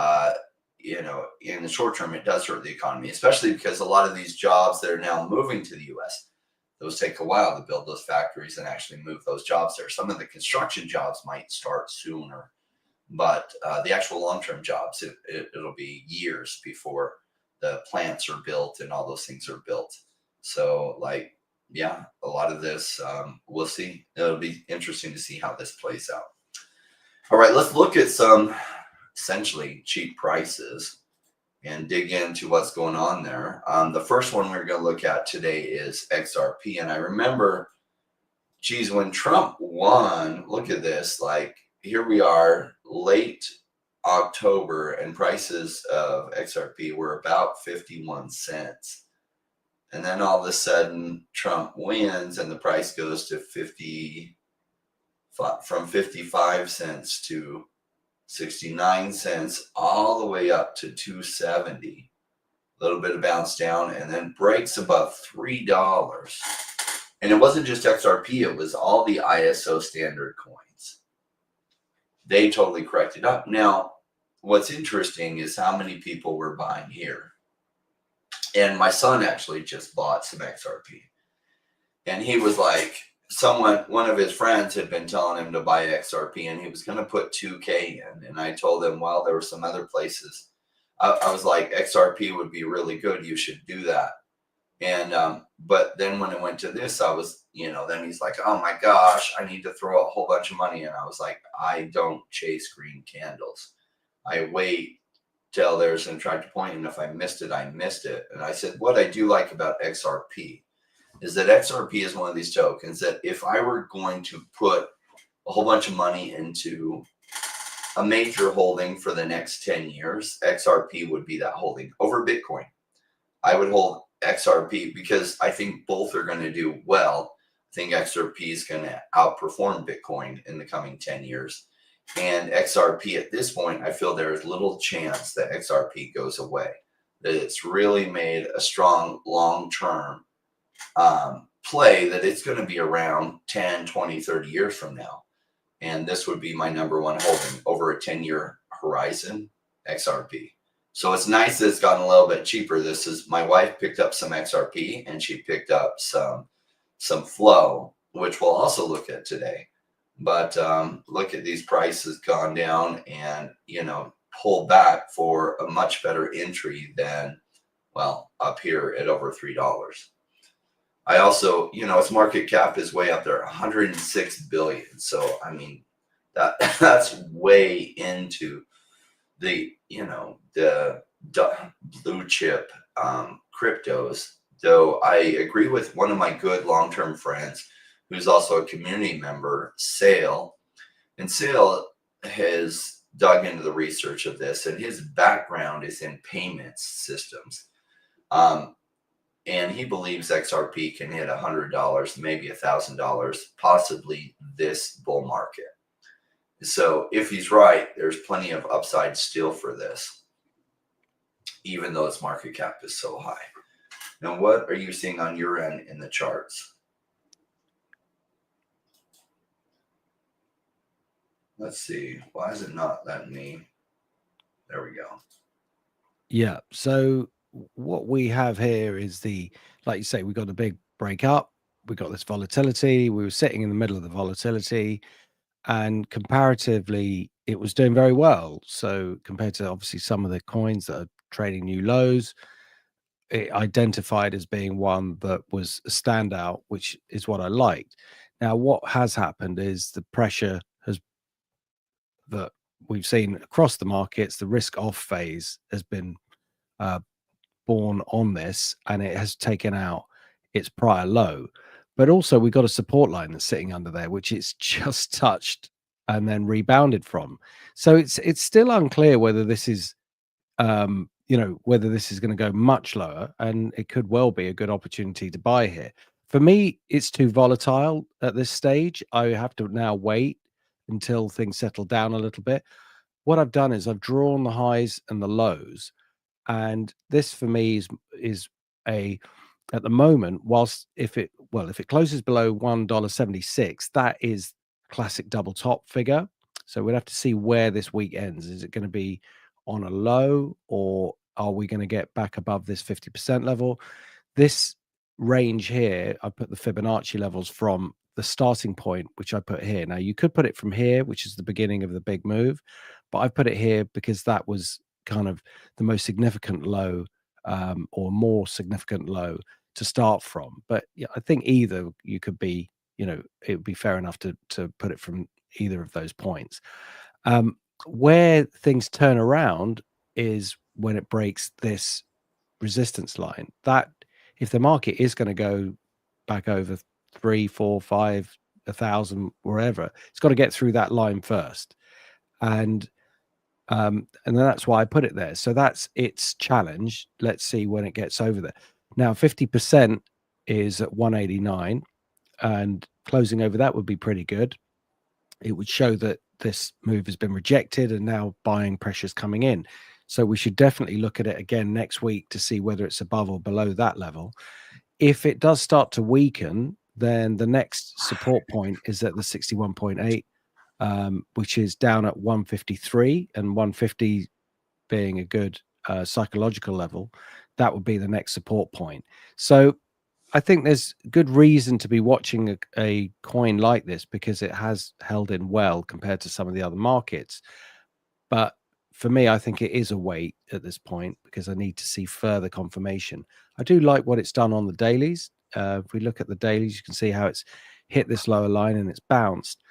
in the short term, it does hurt the economy, especially because a lot of these jobs that are now moving to the US, those take a while to build those factories and actually move those jobs there. Some of the construction jobs might start sooner, but the actual long-term jobs, it'll be years before the plants are built and all those things are built. So, like, yeah, a lot of this, we'll see. It'll be interesting to see how this plays out. All right, let's look at some essentially cheap prices and dig into what's going on there. The first one we're going to look at today is XRP. And I remember, geez, when Trump won, look at this, like here we are late October and prices of XRP were about 51 cents. And then all of a sudden Trump wins and the price goes to from 55 cents to 69 cents all the way up to 270. A little bit of bounce down and then breaks above $3. And it wasn't just XRP, it was all the ISO standard coins. They totally corrected up. Now, what's interesting is how many people were buying here. And my son actually just bought some XRP. And he was like, one of his friends had been telling him to buy XRP and he was going to put 2K in. And I told him, well, there were some other places. I was like, XRP would be really good. You should do that. And, but then when it went to this, I was, then he's like, oh my gosh, I need to throw a whole bunch of money in. I was like, I don't chase green candles. I wait till there's an attractive point. And if I missed it, I missed it. And I said, what I do like about XRP is that XRP is one of these tokens that if I were going to put a whole bunch of money into a major holding for the next 10 years, XRP would be that holding over Bitcoin. I would hold XRP because I think both are going to do well. I think XRP is going to outperform Bitcoin in the coming 10 years. And XRP at this point, I feel there is little chance that XRP goes away, that it's really made a strong long-term play, that it's going to be around 10, 20, 30 years from now. And this would be my number one holding over a 10-year horizon, XRP. So it's nice that it's gotten a little bit cheaper. My wife picked up some XRP and she picked up some flow, which we'll also look at today. But look at these prices gone down and, pulled back for a much better entry than, well, up here at over $3. I also, its market cap is way up there, 106 billion. So, I mean, that's way into the, the blue chip cryptos. Though I agree with one of my good long-term friends, who's also a community member, Sale. And Sale has dug into the research of this, and his background is in payments systems. And he believes XRP can hit $100, maybe $1,000, possibly this bull market. So if he's right, there's plenty of upside still for this, even though its market cap is so high. Now, what are you seeing on your end in the charts? Let's see. Why is it not letting me? There we go. Yeah. So what we have here is like you say, we got a big break up. We got this volatility. We were sitting in the middle of the volatility, and comparatively, it was doing very well. So compared to obviously some of the coins that are trading new lows, it identified as being one that was a standout, which is what I liked. Now, what has happened is the pressure has that we've seen across the markets, the risk off phase has been uh, born on this, and it has taken out its prior low. But also, we've got a support line that's sitting under there, which it's just touched and then rebounded from. So it's still unclear whether this is whether this is going to go much lower, and it could well be a good opportunity to buy here. For me, it's too volatile at this stage. I have to now wait until things settle down a little bit. What I've done is I've drawn the highs and the lows, and this for me is a at the moment, whilst if it closes below $1.76, that is classic double top figure. So we'd have to see where this week ends. Is it going to be on a low, or are we going to get back above this 50% level? This range here, I put the Fibonacci levels from the starting point, which I put here. Now you could put it from here, which is the beginning of the big move, but I put it here because that was kind of the most significant low, or more significant low to start from. But yeah, I think either you could be, it would be fair enough to put it from either of those points. Where things turn around is when it breaks this resistance line. That if the market is going to go back over 3, 4, 5, 1,000, wherever, it's got to get through that line first. And then that's why I put it there. So that's its challenge. Let's see when it gets over there. Now, 50% is at 189, and closing over that would be pretty good. It would show that this move has been rejected and now buying pressure is coming in. So we should definitely look at it again next week to see whether it's above or below that level. If it does start to weaken, then the next support point is at the 61.8, which is down at 153, and 150 being a good psychological level. That would be the next support point. So I think there's good reason to be watching a coin like this because it has held in well compared to some of the other markets. But for me, I think it is a wait at this point because I need to see further confirmation. I do like what it's done on the dailies. If we look at the dailies, you can see how it's hit this lower line and it's bounced,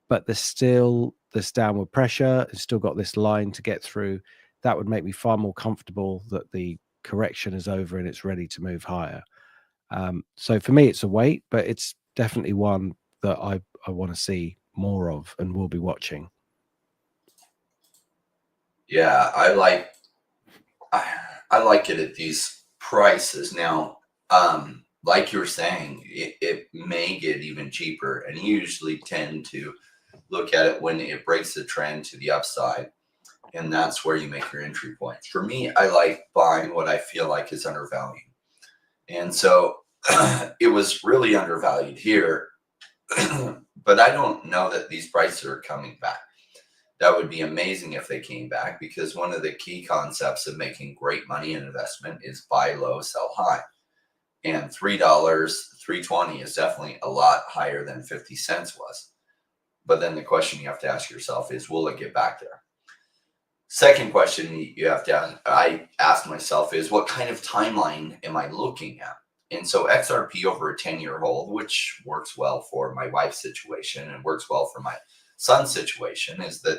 but there's still this downward pressure. It's still got this line to get through. That would make me far more comfortable that the correction is over and it's ready to move higher. So for me, it's a wait, but it's definitely one that I want to see more of and will be watching. Yeah, I like it at these prices. Now, like you were saying, it may get even cheaper, and you usually tend to look at it when it breaks the trend to the upside, and that's where you make your entry points. For me, I like buying what I feel like is undervalued. And so it was really undervalued here, but I don't know that these prices are coming back. That would be amazing if they came back, because one of the key concepts of making great money in investment is buy low, sell high. And $3, $3.20 is definitely a lot higher than 50 cents was. But then the question you have to ask yourself is, will it get back there? Second question you have to ask, I ask myself, is what kind of timeline am I looking at? And so XRP over a 10-year hold, which works well for my wife's situation and works well for my son's situation, is that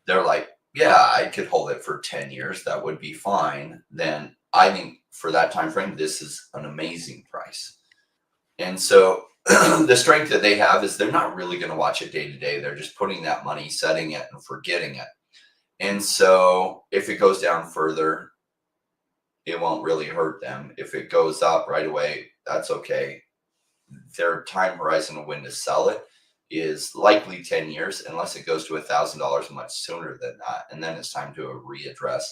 they're like, yeah, I could hold it for 10 years. That would be fine. Then I think for that time frame, this is an amazing price. And so the strength that they have is they're not really going to watch it day to day. They're just putting that money, setting it, and forgetting it. And so if it goes down further, it won't really hurt them. If it goes up right away, that's okay. Their time horizon of when to sell it is likely 10 years, unless it goes to $1,000 much sooner than that. And then it's time to readdress,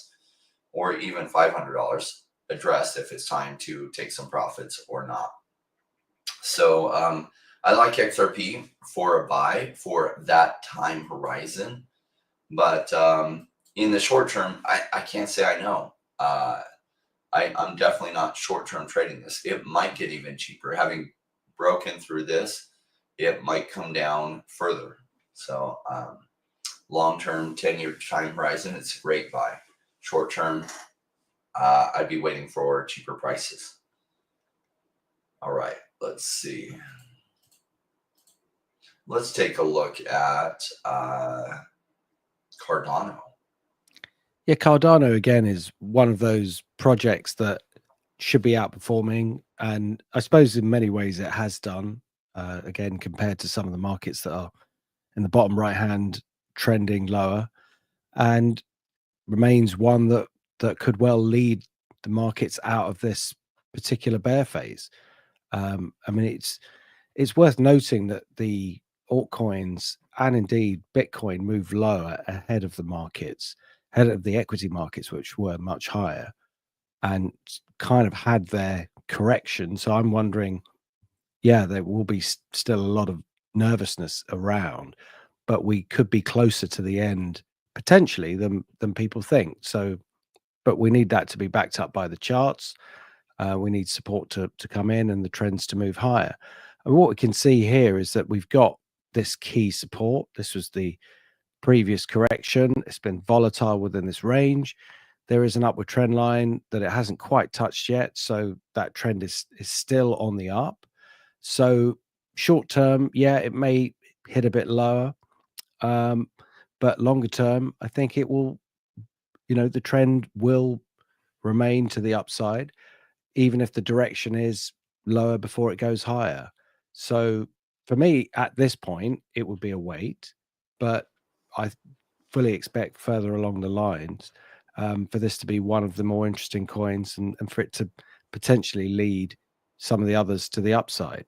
or even $500 addressed if it's time to take some profits or not. So I like XRP for a buy for that time horizon. But in the short term, I can't say I know. I'm definitely not short-term trading this. It might get even cheaper. Having broken through this, it might come down further. So Long-term 10-year time horizon, it's a great buy. Short-term, I'd be waiting for cheaper prices. All right, let's see. Let's take a look at Cardano. Yeah, Cardano again is one of those projects that should be outperforming, and I suppose in many ways it has done. Again, compared to some of the markets that are in the bottom right hand trending lower, and remains one that could well lead the markets out of this particular bear phase. I mean, it's worth noting that the altcoins and indeed Bitcoin moved lower ahead of the markets, ahead of the equity markets, which were much higher, and kind of had their correction. So I'm wondering, yeah, there will be still a lot of nervousness around, but we could be closer to the end potentially than people think. So, but we need that to be backed up by the charts. We need support to come in and the trends to move higher. And what we can see here is that we've got this key support. This was the previous correction. It's been volatile within this range. There is an upward trend line that it hasn't quite touched yet. So that trend is still on the up. So short term, yeah, it may hit a bit lower. But longer term, I think it will, the trend will remain to the upside, even if the direction is lower before it goes higher. So for me, at this point, it would be a wait, but I fully expect further along the lines for this to be one of the more interesting coins and for it to potentially lead some of the others to the upside.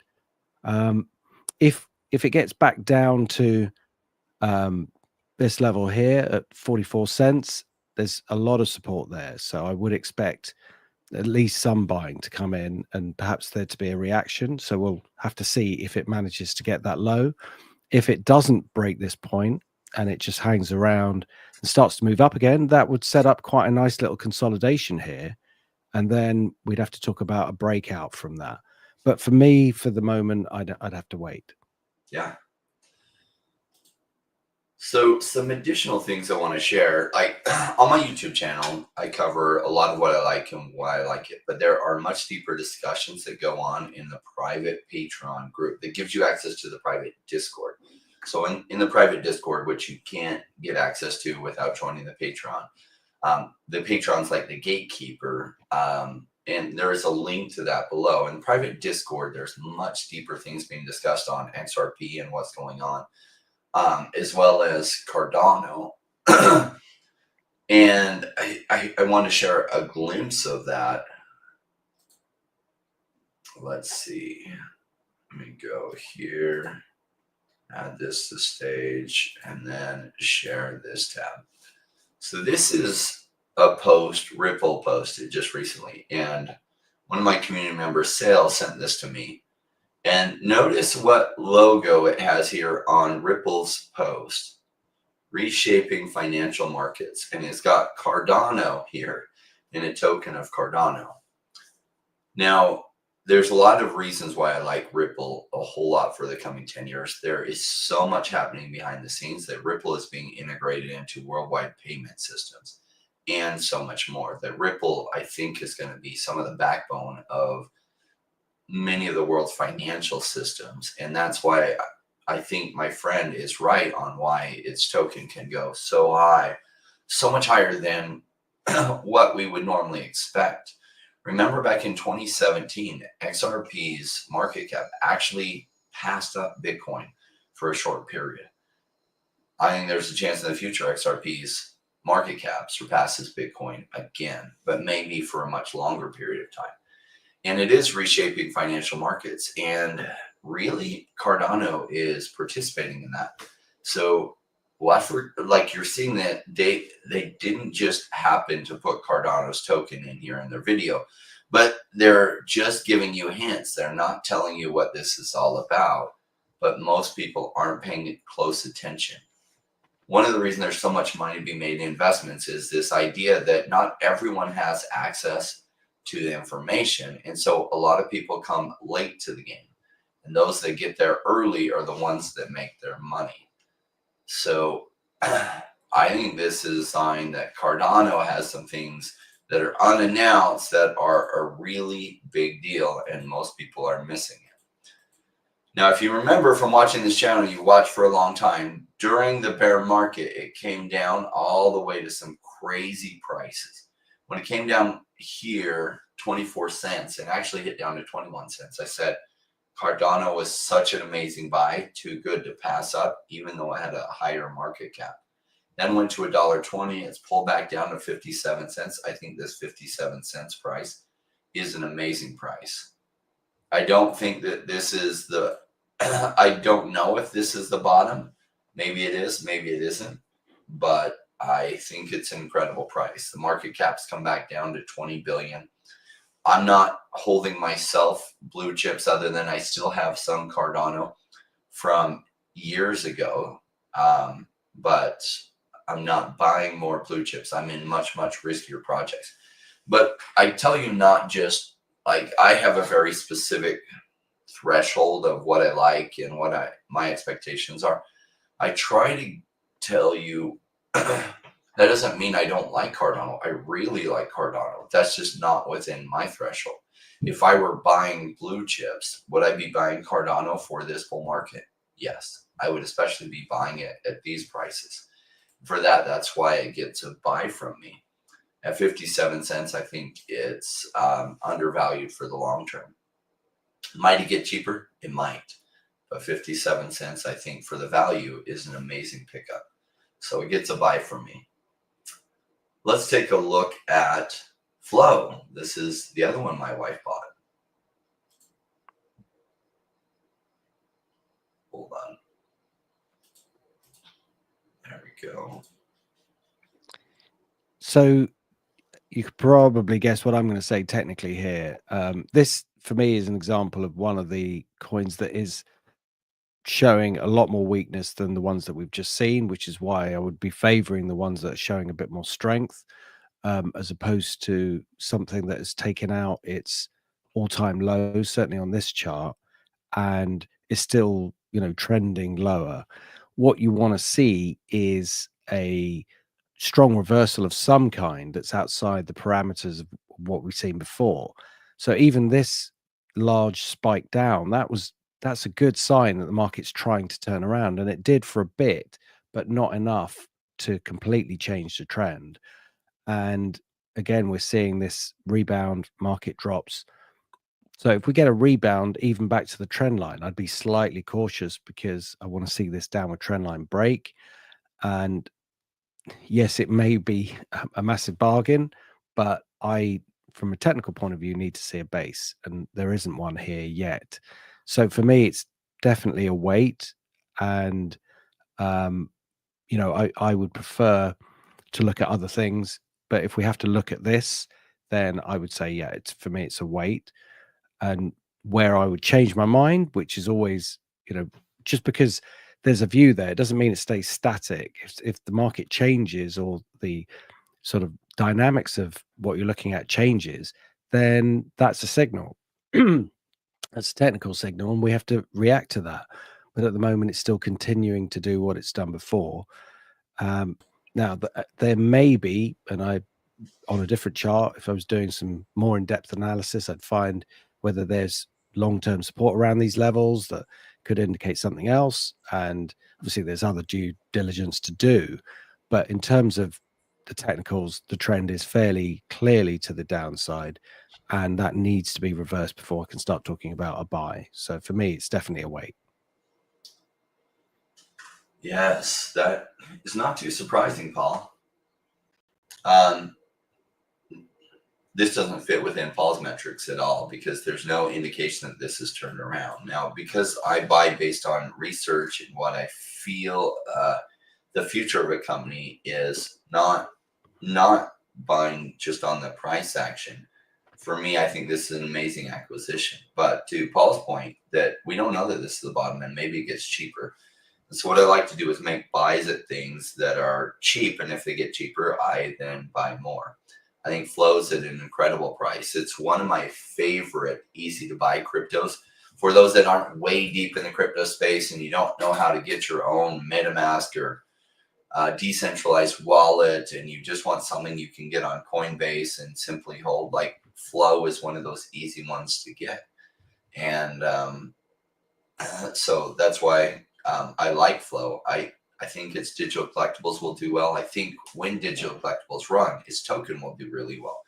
If it gets back down to this level here at 44 cents, there's a lot of support there. So I would expect at least some buying to come in and perhaps there to be a reaction. So we'll have to see if it manages to get that low. If it doesn't break this point and it just hangs around and starts to move up again, that would set up quite a nice little consolidation here. And then we'd have to talk about a breakout from that. But for me, for the moment, I'd have to wait. Yeah. So some additional things I want to share, like on my YouTube channel, I cover a lot of what I like and why I like it, but there are much deeper discussions that go on in the private Patreon group that gives you access to the private Discord. So in the private Discord, which you can't get access to without joining the Patreon, the Patreon's like the gatekeeper, and there is a link to that below. In private Discord, there's much deeper things being discussed on XRP and what's going on. As well as Cardano. And I want to share a glimpse of that. Let's see. Let me go here, add this to stage, and then share this tab. So this is a post Ripple posted just recently. And one of my community members, Sale, sent this to me. And notice what logo it has here on Ripple's post, reshaping financial markets. And it's got Cardano here in a token of Cardano. Now, there's a lot of reasons why I like Ripple a whole lot for the coming 10 years. There is so much happening behind the scenes that Ripple is being integrated into worldwide payment systems and so much more. That Ripple, I think, is going to be some of the backbone of many of the world's financial systems. And that's why I think my friend is right on why its token can go so high, so much higher than what we would normally expect. Remember back in 2017, XRP's market cap actually passed up Bitcoin for a short period. I think there's a chance in the future XRP's market cap surpasses Bitcoin again, but maybe for a much longer period of time. And it is reshaping financial markets. And really, Cardano is participating in that. So like you're seeing that they didn't just happen to put Cardano's token in here in their video, but they're just giving you hints. They're not telling you what this is all about, but most people aren't paying close attention. One of the reasons there's so much money to be made in investments is this idea that not everyone has access to the information. And so a lot of people come late to the game. And those that get there early are the ones that make their money. So I think this is a sign that Cardano has some things that are unannounced that are a really big deal, and most people are missing it. Now, if you remember from watching this channel, you watched for a long time, during the bear market, it came down all the way to some crazy prices. When it came down here, 24 cents, and actually hit down to 21 cents, I said Cardano was such an amazing buy, too good to pass up, even though it had a higher market cap. Then went to $1.20. It's pulled back down to 57 cents. I think this 57 cents price is an amazing price. I don't think that this is the, I don't know if this is the bottom. Maybe it is, maybe it isn't. But I think it's an incredible price. The market cap's come back down to 20 billion. I'm not holding myself blue chips other than I still have some Cardano from years ago. But I'm not buying more blue chips. I'm in much, much riskier projects. But I tell you, not just like, I have a very specific threshold of what I like and what my expectations are. I try to tell you that doesn't mean I don't like Cardano. I really like Cardano. That's just not within my threshold. If I were buying blue chips, would I be buying Cardano for this bull market? Yes, I would especially be buying it at these prices. For that, that's why it gets a buy from me. At 57 cents, I think it's undervalued for the long term. Might it get cheaper? It might. But 57 cents, I think, for the value is an amazing pickup. So it gets a buy from me. Let's take a look at Flow. This is the other one my wife bought. Hold on. There we go. So you could probably guess what I'm going to say technically here. This, for me, is an example of one of the coins that is showing a lot more weakness than the ones that we've just seen, which is why I would be favoring the ones that are showing a bit more strength, as opposed to something that has taken out its all-time low, certainly on this chart, and is still, trending lower. What you want to see is a strong reversal of some kind that's outside the parameters of what we've seen before. So even this large spike down, that's a good sign that the market's trying to turn around, and it did for a bit, but not enough to completely change the trend. And again, we're seeing this rebound, market drops. So if we get a rebound even back to the trend line, I'd be slightly cautious because I want to see this downward trend line break. And yes, it may be a massive bargain, but I, from a technical point of view, need to see a base, and there isn't one here yet. So for me, it's definitely a wait, and I would prefer to look at other things. But if we have to look at this, then I would say, yeah, for me, it's a wait. And where I would change my mind, which is always, just because there's a view there, it doesn't mean it stays static. If the market changes or the sort of dynamics of what you're looking at changes, then that's a signal. That's a technical signal, and we have to react to that. But at the moment, it's still continuing to do what it's done before. Now, there may be, and on a different chart, if I was doing some more in-depth analysis, I'd find whether there's long-term support around these levels that could indicate something else. And obviously there's other due diligence to do. But in terms of the technicals, the trend is fairly clearly to the downside, and that needs to be reversed before I can start talking about a buy. So for me, it's definitely a wait. Yes, that is not too surprising, Paul. This doesn't fit within Paul's metrics at all because there's no indication that this is turned around. Now, because I buy based on research and what I feel the future of a company is, not buying just on the price action. For me, I think this is an amazing acquisition. But to Paul's point, that we don't know that this is the bottom and maybe it gets cheaper. And so what I like to do is make buys at things that are cheap. And if they get cheaper, I then buy more. I think Flow's at an incredible price. It's one of my favorite easy to buy cryptos. For those that aren't way deep in the crypto space and you don't know how to get your own MetaMask or decentralized wallet and you just want something you can get on Coinbase and simply hold, like Flow is one of those easy ones to get. And so that's why I like Flow. I think its digital collectibles will do well. I think when digital collectibles run, its token will do really well.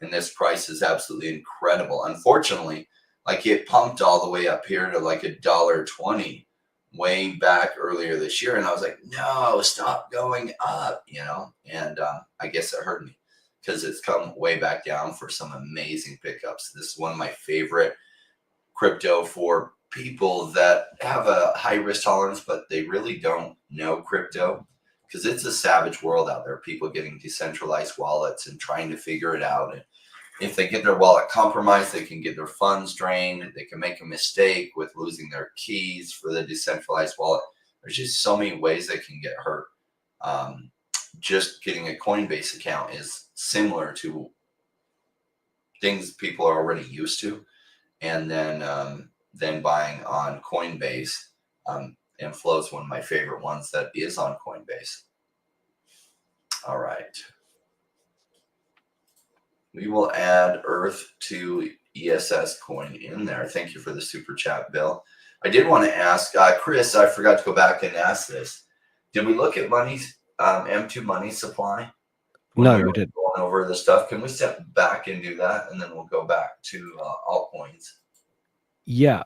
And this price is absolutely incredible. Unfortunately, like it pumped all the way up here to like $1.20 way back earlier this year. And I was like, no, stop going up, and I guess it hurt me because it's come way back down for some amazing pickups. This is one of my favorite crypto for people that have a high risk tolerance, but they really don't know crypto because it's a savage world out there. People getting decentralized wallets and trying to figure it out. And if they get their wallet compromised, they can get their funds drained. They can make a mistake with losing their keys for the decentralized wallet. There's just so many ways they can get hurt. Just getting a Coinbase account is similar to things people are already used to. And then buying on Coinbase, and Flow is one of my favorite ones that is on Coinbase. All right. We will add Earth to ESS coin in there. Thank you for the super chat, Bill. I did want to ask, Chris, I forgot to go back and ask this. Did we look at M2 money supply? No, we didn't. Going over the stuff. Can we step back and do that? And then we'll go back to altcoins. Yeah.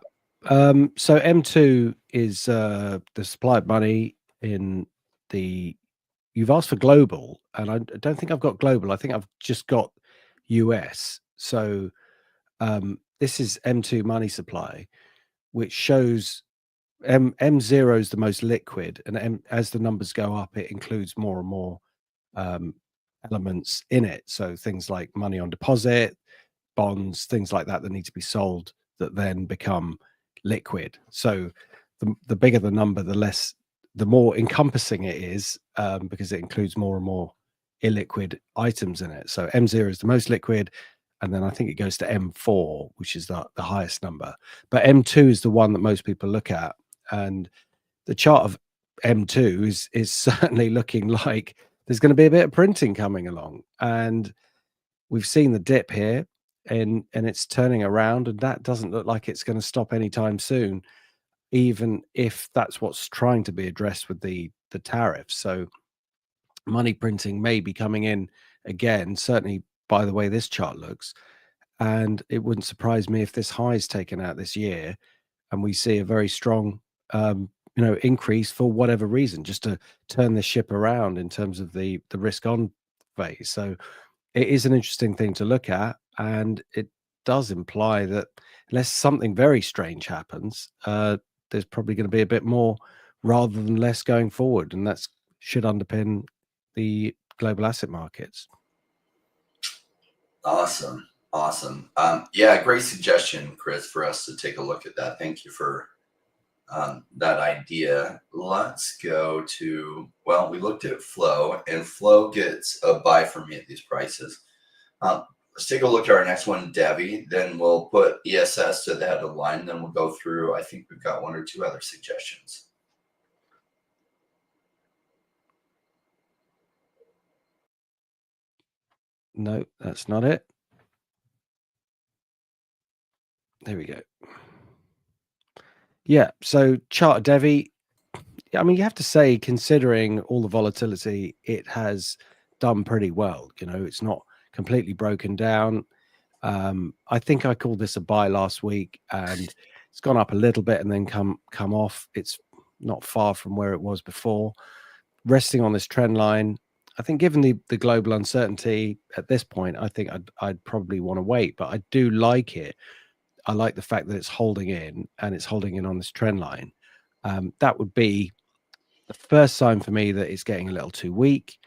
So M2 is the supply of money in the. You've asked for global, and I don't think I've got global. I think I've just got US. So this is M2 money supply, which shows M0 is the most liquid, and as the numbers go up, it includes more and more elements in it. So things like money on deposit, bonds, things like that need to be sold that then become liquid. So the bigger the number, the more encompassing it is, because it includes more and more illiquid items in it. So M0 is the most liquid, and then I think it goes to M4, which is the highest number. But M2 is the one that most people look at, and the chart of M2 is certainly looking like there's going to be a bit of printing coming along, and we've seen the dip here, and it's turning around, and that doesn't look like it's going to stop anytime soon, even if that's what's trying to be addressed with the tariffs. So money printing may be coming in again, certainly by the way this chart looks, and it wouldn't surprise me if this high is taken out this year and we see a very strong increase for whatever reason, just to turn the ship around in terms of the risk on phase. So it is an interesting thing to look at, and it does imply that unless something very strange happens, there's probably going to be a bit more rather than less going forward, and that should underpin the global asset markets. Awesome. Yeah, great suggestion, Chris, for us to take a look at that. Thank you for that idea. Let's go to, we looked at Flow, and Flow gets a buy for me at these prices. Let's take a look at our next one, DEVVE. Then we'll put ESS to the head of the line. Then we'll go through, I think we've got one or two other suggestions. No, that's not it. There we go. Yeah, so chart of DEVVE, I mean, you have to say, considering all the volatility, it has done pretty well. It's not completely broken down. I think I called this a buy last week, and it's gone up a little bit and then come off. It's not far from where it was before. Resting on this trend line, I think given the global uncertainty at this point, I think I'd probably want to wait, but I do like it. I like the fact that it's holding in, and it's holding in on this trend line. That would be the first sign for me that it's getting a little too weak.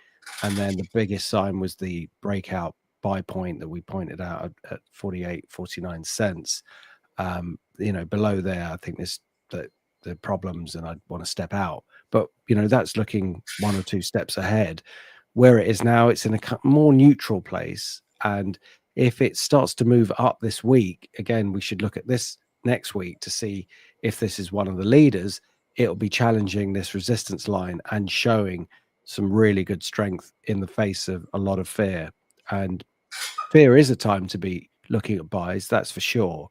And then the biggest sign was the breakout buy point that we pointed out at 49 cents. Below there, I think there's the problems, and I'd want to step out. But that's looking one or two steps ahead. Where it is now, it's in a more neutral place, and if it starts to move up this week, again, we should look at this next week to see if this is one of the leaders. It'll be challenging this resistance line and showing some really good strength in the face of a lot of fear. And fear is a time to be looking at buys, that's for sure.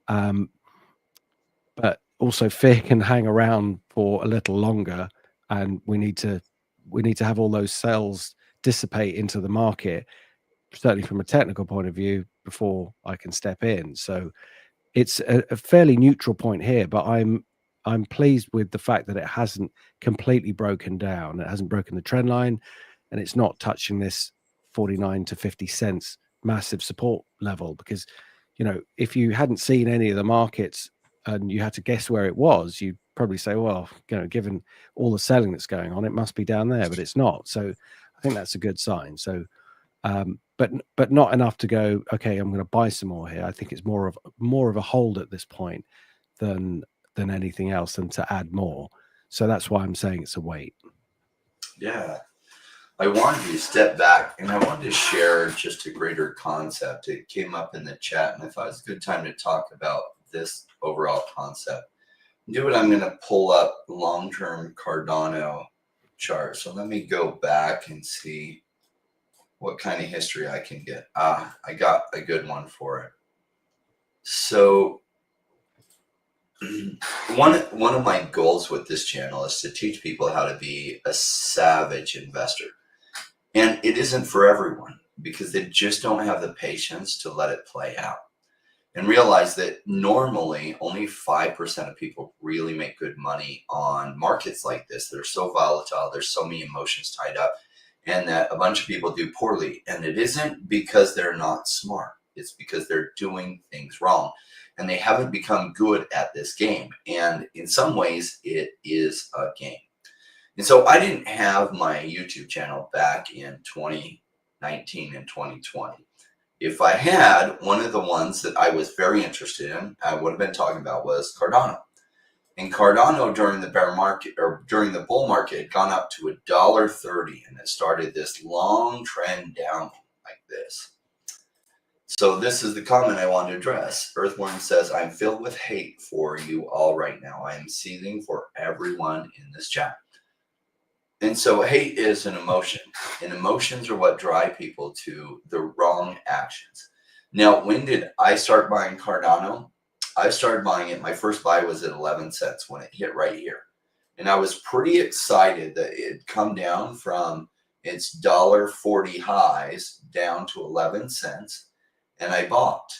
But also fear can hang around for a little longer, and we need to have all those cells dissipate into the market, certainly from a technical point of view, before I can step in. So it's a fairly neutral point here, but I'm pleased with the fact that it hasn't completely broken down. It hasn't broken the trend line, and it's not touching this 49 to 50 cents massive support level. Because, you know, if you hadn't seen any of the markets and you had to guess where it was, you'd probably say, well, you know, given all the selling that's going on, it must be down there, but it's not. So I think that's a good sign. So but not enough to go, okay, I'm going to buy some more here. I think it's more of a hold at this point than anything else, than to add more. So that's why I'm saying it's a wait. Yeah. I wanted to step back and I wanted to share just a greater concept. It came up in the chat and I thought it's a good time to talk about this overall concept. Do it. I'm going to pull up long-term Cardano chart. So let me go back and see what kind of history I can get. I got a good one for it. So one of my goals with this channel is to teach people how to be a savage investor. And it isn't for everyone because they just don't have the patience to let it play out. And realize that normally only 5% of people really make good money on markets like this. They're so volatile. There's so many emotions tied up, and that a bunch of people do poorly. And it isn't because they're not smart. It's because they're doing things wrong and they haven't become good at this game. And in some ways it is a game. And so I didn't have my YouTube channel back in 2019 and 2020. If I had, one of the ones that I was very interested in, I would have been talking about, was Cardano. And Cardano during the bear market, or during the bull market, had gone up to $1.30, and it started this long trend down like this. So this is the comment I want to address. Earthworm says, I'm filled with hate for you all right now. I am seething for everyone in this chat. And so hate is an emotion, and emotions are what drive people to the wrong actions. Now, when did I start buying Cardano? I started buying it. My first buy was at 11 cents when it hit right here. And I was pretty excited that it had come down from its $1.40 highs down to 11 cents. And I bought.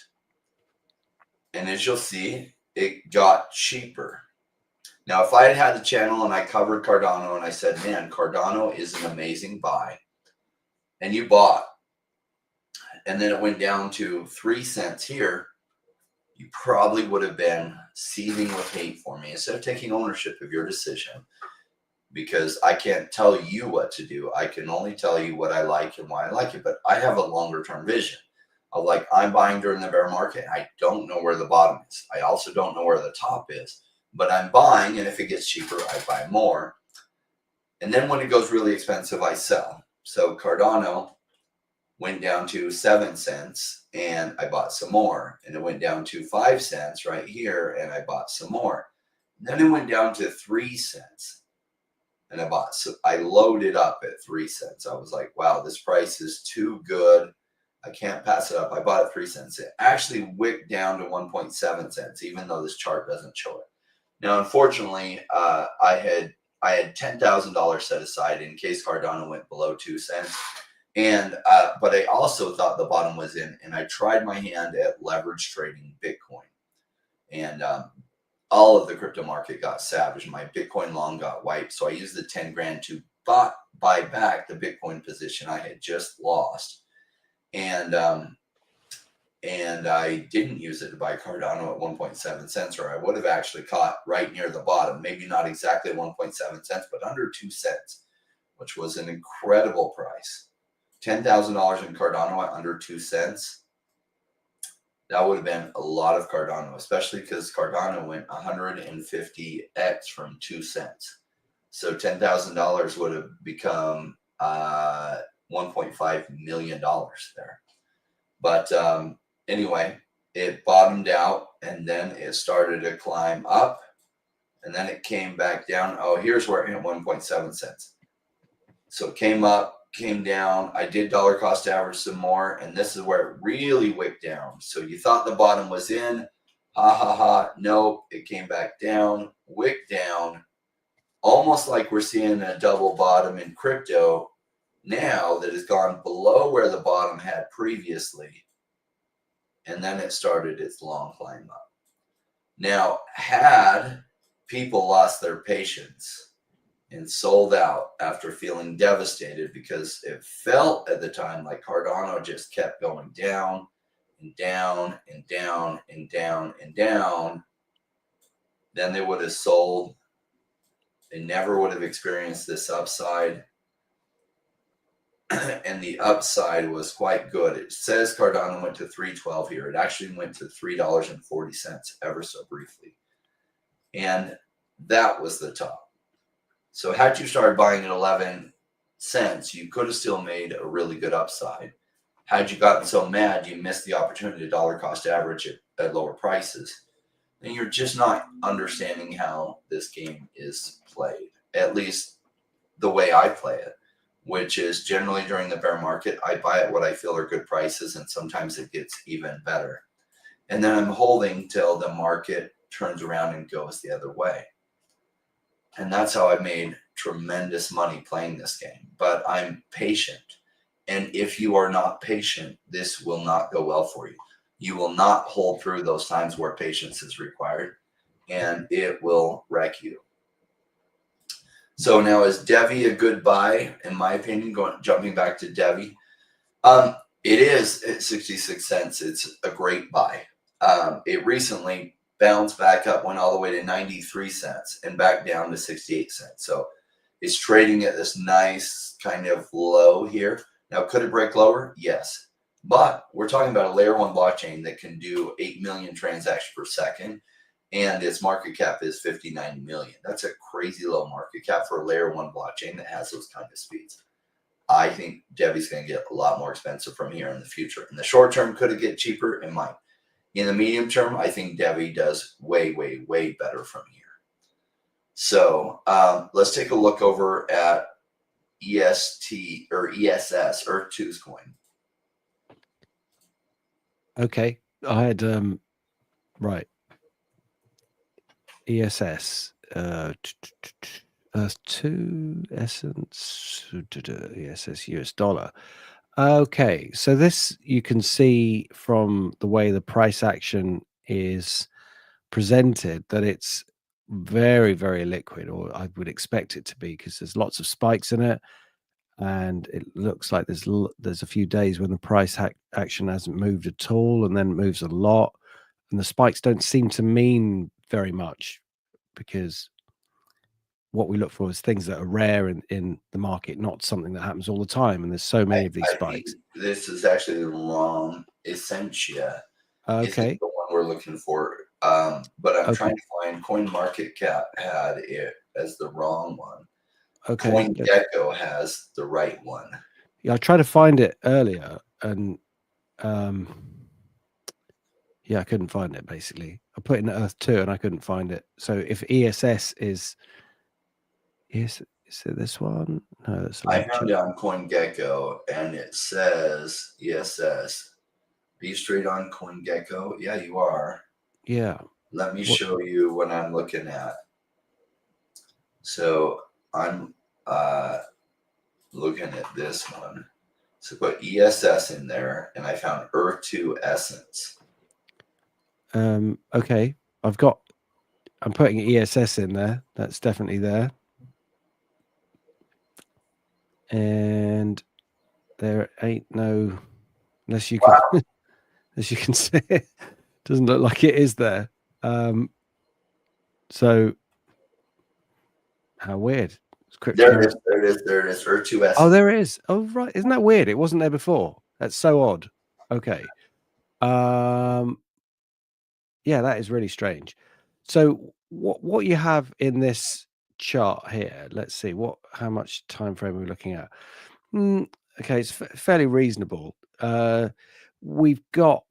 And as you'll see, it got cheaper. Now, if I had had a channel and I covered Cardano and I said, man, Cardano is an amazing buy, and you bought, and then it went down to 3 cents here, you probably would have been seething with hate for me instead of taking ownership of your decision, because I can't tell you what to do. I can only tell you what I like and why I like it, but I have a longer term vision of, like, I'm buying during the bear market. I don't know where the bottom is. I also don't know where the top is. But I'm buying, and if it gets cheaper, I buy more. And then when it goes really expensive, I sell. So Cardano went down to 7 cents, and I bought some more. And it went down to 5 cents right here, and I bought some more. And then it went down to 3 cents, and I bought. So I loaded up at 3 cents. I was like, wow, this price is too good. I can't pass it up. I bought at 3 cents. It actually wicked down to 1.7 cents, even though this chart doesn't show it. Now, unfortunately, I had $10,000 set aside in case Cardano went below 2 cents, and but I also thought the bottom was in, and I tried my hand at leverage trading Bitcoin, and all of the crypto market got savage. My Bitcoin long got wiped, so I used the 10 grand to buy back the Bitcoin position I had just lost, and I didn't use it to buy Cardano at 1.7 cents, or I would have actually caught right near the bottom. Maybe not exactly 1.7 cents, but under 2 cents, which was an incredible price. $10,000 in Cardano at under 2 cents. That would have been a lot of Cardano, especially because Cardano went 150x from 2 cents. So $10,000 would have become $1.5 million there. But anyway, it bottomed out, and then it started to climb up, and then it came back down. Oh, here's where it hit 1.7 cents. So it came up, came down. I did dollar cost average some more, and this is where it really wicked down. So you thought the bottom was in. Ha ha ha. Nope. It came back down, wicked down, almost like we're seeing a double bottom in crypto now that has gone below where the bottom had previously. And then it started its long climb up. Now, had people lost their patience and sold out after feeling devastated because it felt at the time like Cardano just kept going down and down and down and down and down, then they would have sold. They never would have experienced this upside. And the upside was quite good. It says Cardano went to $3.12 here. It actually went to $3.40 ever so briefly. And that was the top. So had you started buying at 11 cents, you could have still made a really good upside. Had you gotten so mad you missed the opportunity to dollar cost average at lower prices, then you're just not understanding how this game is played, at least the way I play it, which is generally during the bear market, I buy at what I feel are good prices, and sometimes it gets even better. And then I'm holding till the market turns around and goes the other way. And that's how I made tremendous money playing this game. But I'm patient. And if you are not patient, this will not go well for you. You will not hold through those times where patience is required, and it will wreck you. So now, is DEVVE a good buy? In my opinion, jumping back to DEVVE, it is at 66 cents. It's a great buy. It recently bounced back up, went all the way to 93 cents and back down to 68 cents. So it's trading at this nice kind of low here. Now, could it break lower? Yes. But we're talking about a layer one blockchain that can do 8 million transactions per second, and its market cap is 59 million. That's a crazy low market cap for a layer one blockchain that has those kind of speeds. I think DEVVE is going to get a lot more expensive from here in the future. In the short term, could it get cheaper? It might. In the medium term, I think DEVVE does way, way, way better from here. So let's take a look over at EST or ESS, Earth-2's coin. Okay, I had right. ESS, Earth-2 Essence, ESS US dollar. Okay, so this you can see from the way the price action is presented that it's very, very liquid, or I would expect it to be, because there's lots of spikes in it, and it looks like there's a few days when the price action hasn't moved at all, and then moves a lot, and the spikes don't seem to mean very much, because what we look for is things that are rare in the market, not something that happens all the time. And there's so many of these spikes. This is actually the wrong Essentia. Okay. Isn't the one we're looking for. But I'm trying to find CoinMarketCap had it as the wrong one. Okay. CoinGecko has the right one. Yeah, I tried to find it earlier, and yeah, I couldn't find it. Basically, I put in Earth-2 and I couldn't find it. So if ESS is it this one? No, that's I found it on CoinGecko, and it says ESS. Are you straight on CoinGecko? Yeah, you are. Yeah. Let me show you what I'm looking at. So I'm looking at this one. So put ESS in there, and I found Earth-2 Essence. Okay. I'm putting ESS in there. That's definitely there. And there ain't no, unless you can, as you can see, it doesn't look like it is there. So how weird. There it is. Earth-2 Essence. Oh, there is. Oh, right. Isn't that weird? It wasn't there before. That's so odd. Okay. Yeah, that is really strange. So what you have in this chart here, let's see how much time frame we're looking at. Okay, it's fairly reasonable. We've got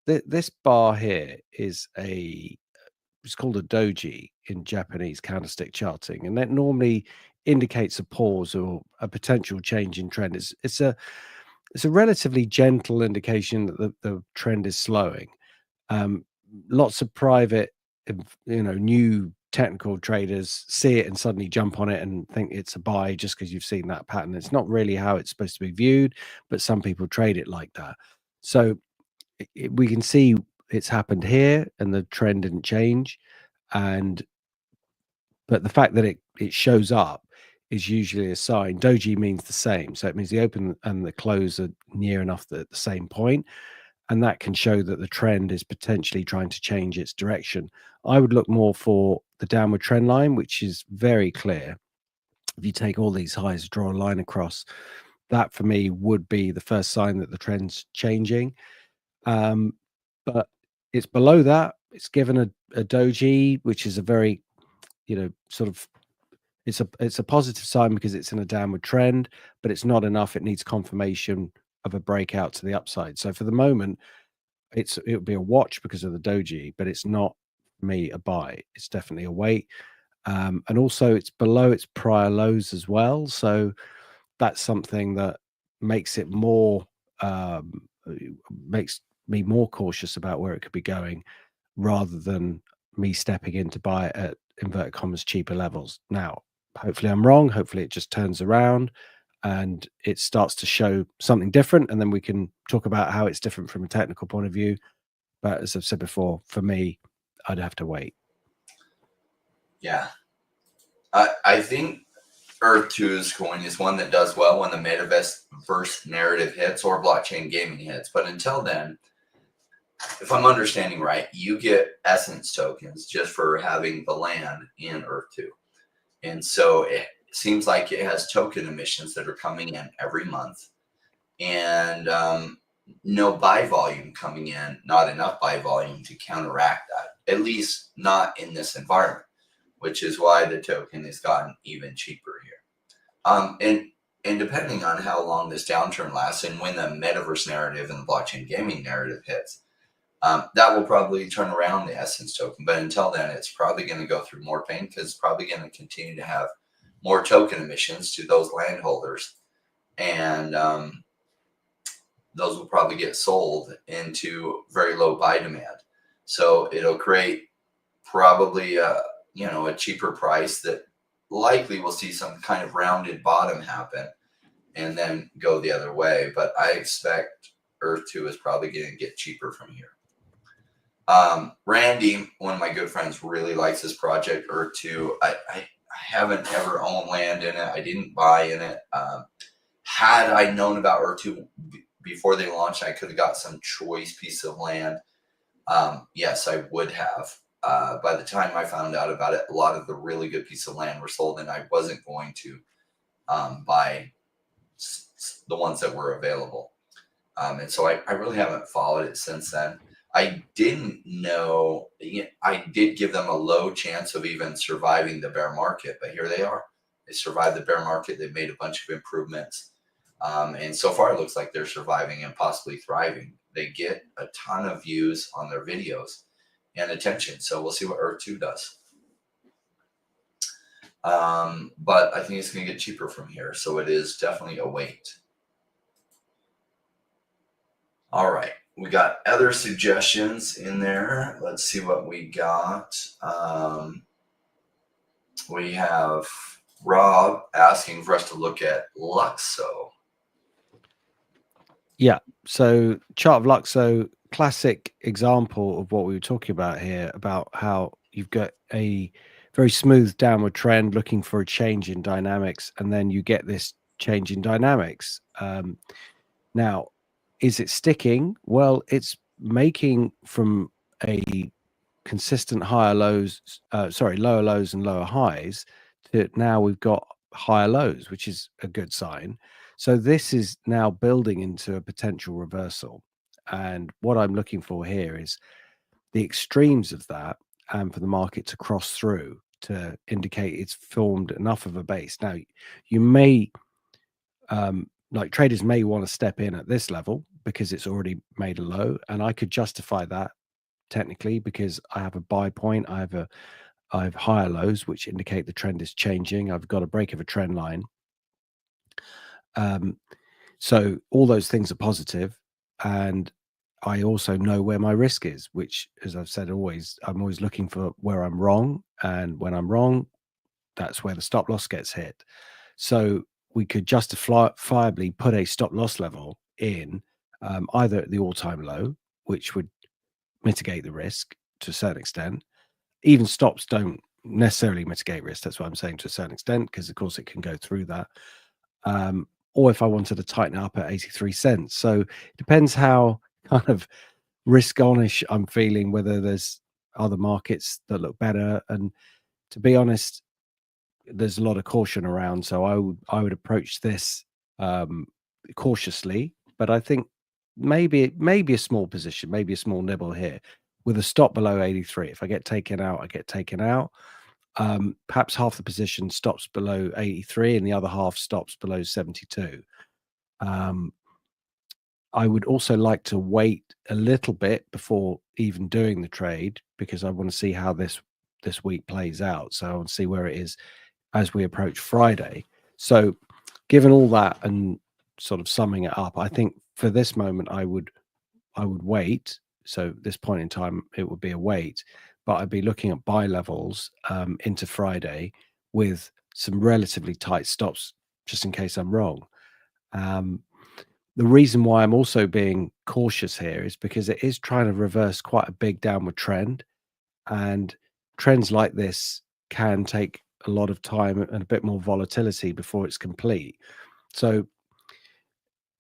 this bar here is it's called a doji in Japanese candlestick charting, and that normally indicates a pause or a potential change in trend. It's a relatively gentle indication that the trend is slowing. Lots of private, new technical traders see it and suddenly jump on it and think it's a buy just because you've seen that pattern. It's not really how it's supposed to be viewed, but some people trade it like that. So we can see it's happened here and the trend didn't change. But the fact that it shows up is usually a sign. Doji means the same. So it means the open and the close are near enough at the same point. And that can show that the trend is potentially trying to change its direction. I would look more for the downward trend line, which is very clear. If you take all these highs, draw a line across, that for me would be the first sign that the trend's changing. But it's below that. It's given a doji, which is a very, sort of, it's a positive sign because it's in a downward trend, but it's not enough. It needs confirmation of a breakout to the upside. So for the moment, it would be a watch because of the doji, but it's not for me a buy. It's definitely a wait. And also it's below its prior lows as well. So that's something that makes it more makes me more cautious about where it could be going, rather than me stepping in to buy it at inverted commas cheaper levels. Now, hopefully I'm wrong. Hopefully it just turns around and it starts to show something different, and then we can talk about how it's different from a technical point of view. But as I've said before, for me, I'd have to wait. Yeah. I think Earth 2's coin is one that does well when the metaverse narrative hits or blockchain gaming hits. But until then, if I'm understanding right, you get essence tokens just for having the land in Earth 2. And so it seems like it has token emissions that are coming in every month. And no buy volume coming in, not enough buy volume to counteract that, at least not in this environment, which is why the token has gotten even cheaper here. And depending on how long this downturn lasts and when the metaverse narrative and the blockchain gaming narrative hits, that will probably turn around the essence token. But until then, it's probably going to go through more pain because it's probably going to continue to have more token emissions to those landholders. And those will probably get sold into very low buy demand. So it'll create probably a cheaper price that likely will see some kind of rounded bottom happen and then go the other way. But I expect Earth 2 is probably going to get cheaper from here. Randy, one of my good friends, really likes this project, Earth 2. I haven't ever owned land in it. I didn't buy in it. Had I known about Earth 2 before they launched, I could have got some choice piece of land. Yes, I would have. By the time I found out about it, a lot of the really good pieces of land were sold, and I wasn't going to buy the ones that were available. And so I really haven't followed it since then. I didn't know. I did give them a low chance of even surviving the bear market, but here they are. They survived the bear market. They've made a bunch of improvements. And so far, it looks like they're surviving and possibly thriving. They get a ton of views on their videos and attention. So we'll see what Earth 2 does. But I think it's going to get cheaper from here. So it is definitely a wait. All right. We got other suggestions in there. Let's see what we got. We have Rob asking for us to look at LUKSO. Yeah. So chart of LUKSO, classic example of what we were talking about here, about how you've got a very smooth downward trend looking for a change in dynamics, and then you get this change in dynamics. Now, is it sticking? Well, it's making from a consistent lower lows and lower highs to now we've got higher lows, which is a good sign. So this is now building into a potential reversal. And what I'm looking for here is the extremes of that, and for the market to cross through to indicate it's formed enough of a base. Now, you may, like traders may want to step in at this level because it's already made a low, and I could justify that technically because I have a buy point, I have I have higher lows, which indicate the trend is changing. I've got a break of a trend line. So all those things are positive, and I also know where my risk is, which, as I've said, I'm always looking for where I'm wrong, and when I'm wrong, that's where the stop loss gets hit. So we could justifiably put a stop loss level in, either at the all-time low, which would mitigate the risk to a certain extent. Even stops don't necessarily mitigate risk. That's what I'm saying, to a certain extent, because of course it can go through that. Or if I wanted to tighten up at 83 cents. So it depends how kind of risk onish I'm feeling, whether there's other markets that look better. And to be honest, there's a lot of caution around. So I would approach this cautiously, but I think maybe a small position, maybe a small nibble here with a stop below 83. If I get taken out, I get taken out. Perhaps half the position stops below 83 and the other half stops below 72. I would also like to wait a little bit before even doing the trade, because I want to see how this week plays out. So I want to see where it is as we approach Friday. So given all that and sort of summing it up, I think for this moment I would wait. So at this point in time, it would be a wait, but I'd be looking at buy levels into Friday with some relatively tight stops, just in case I'm wrong. The reason why I'm also being cautious here is because it is trying to reverse quite a big downward trend, and trends like this can take a lot of time and a bit more volatility before it's complete. So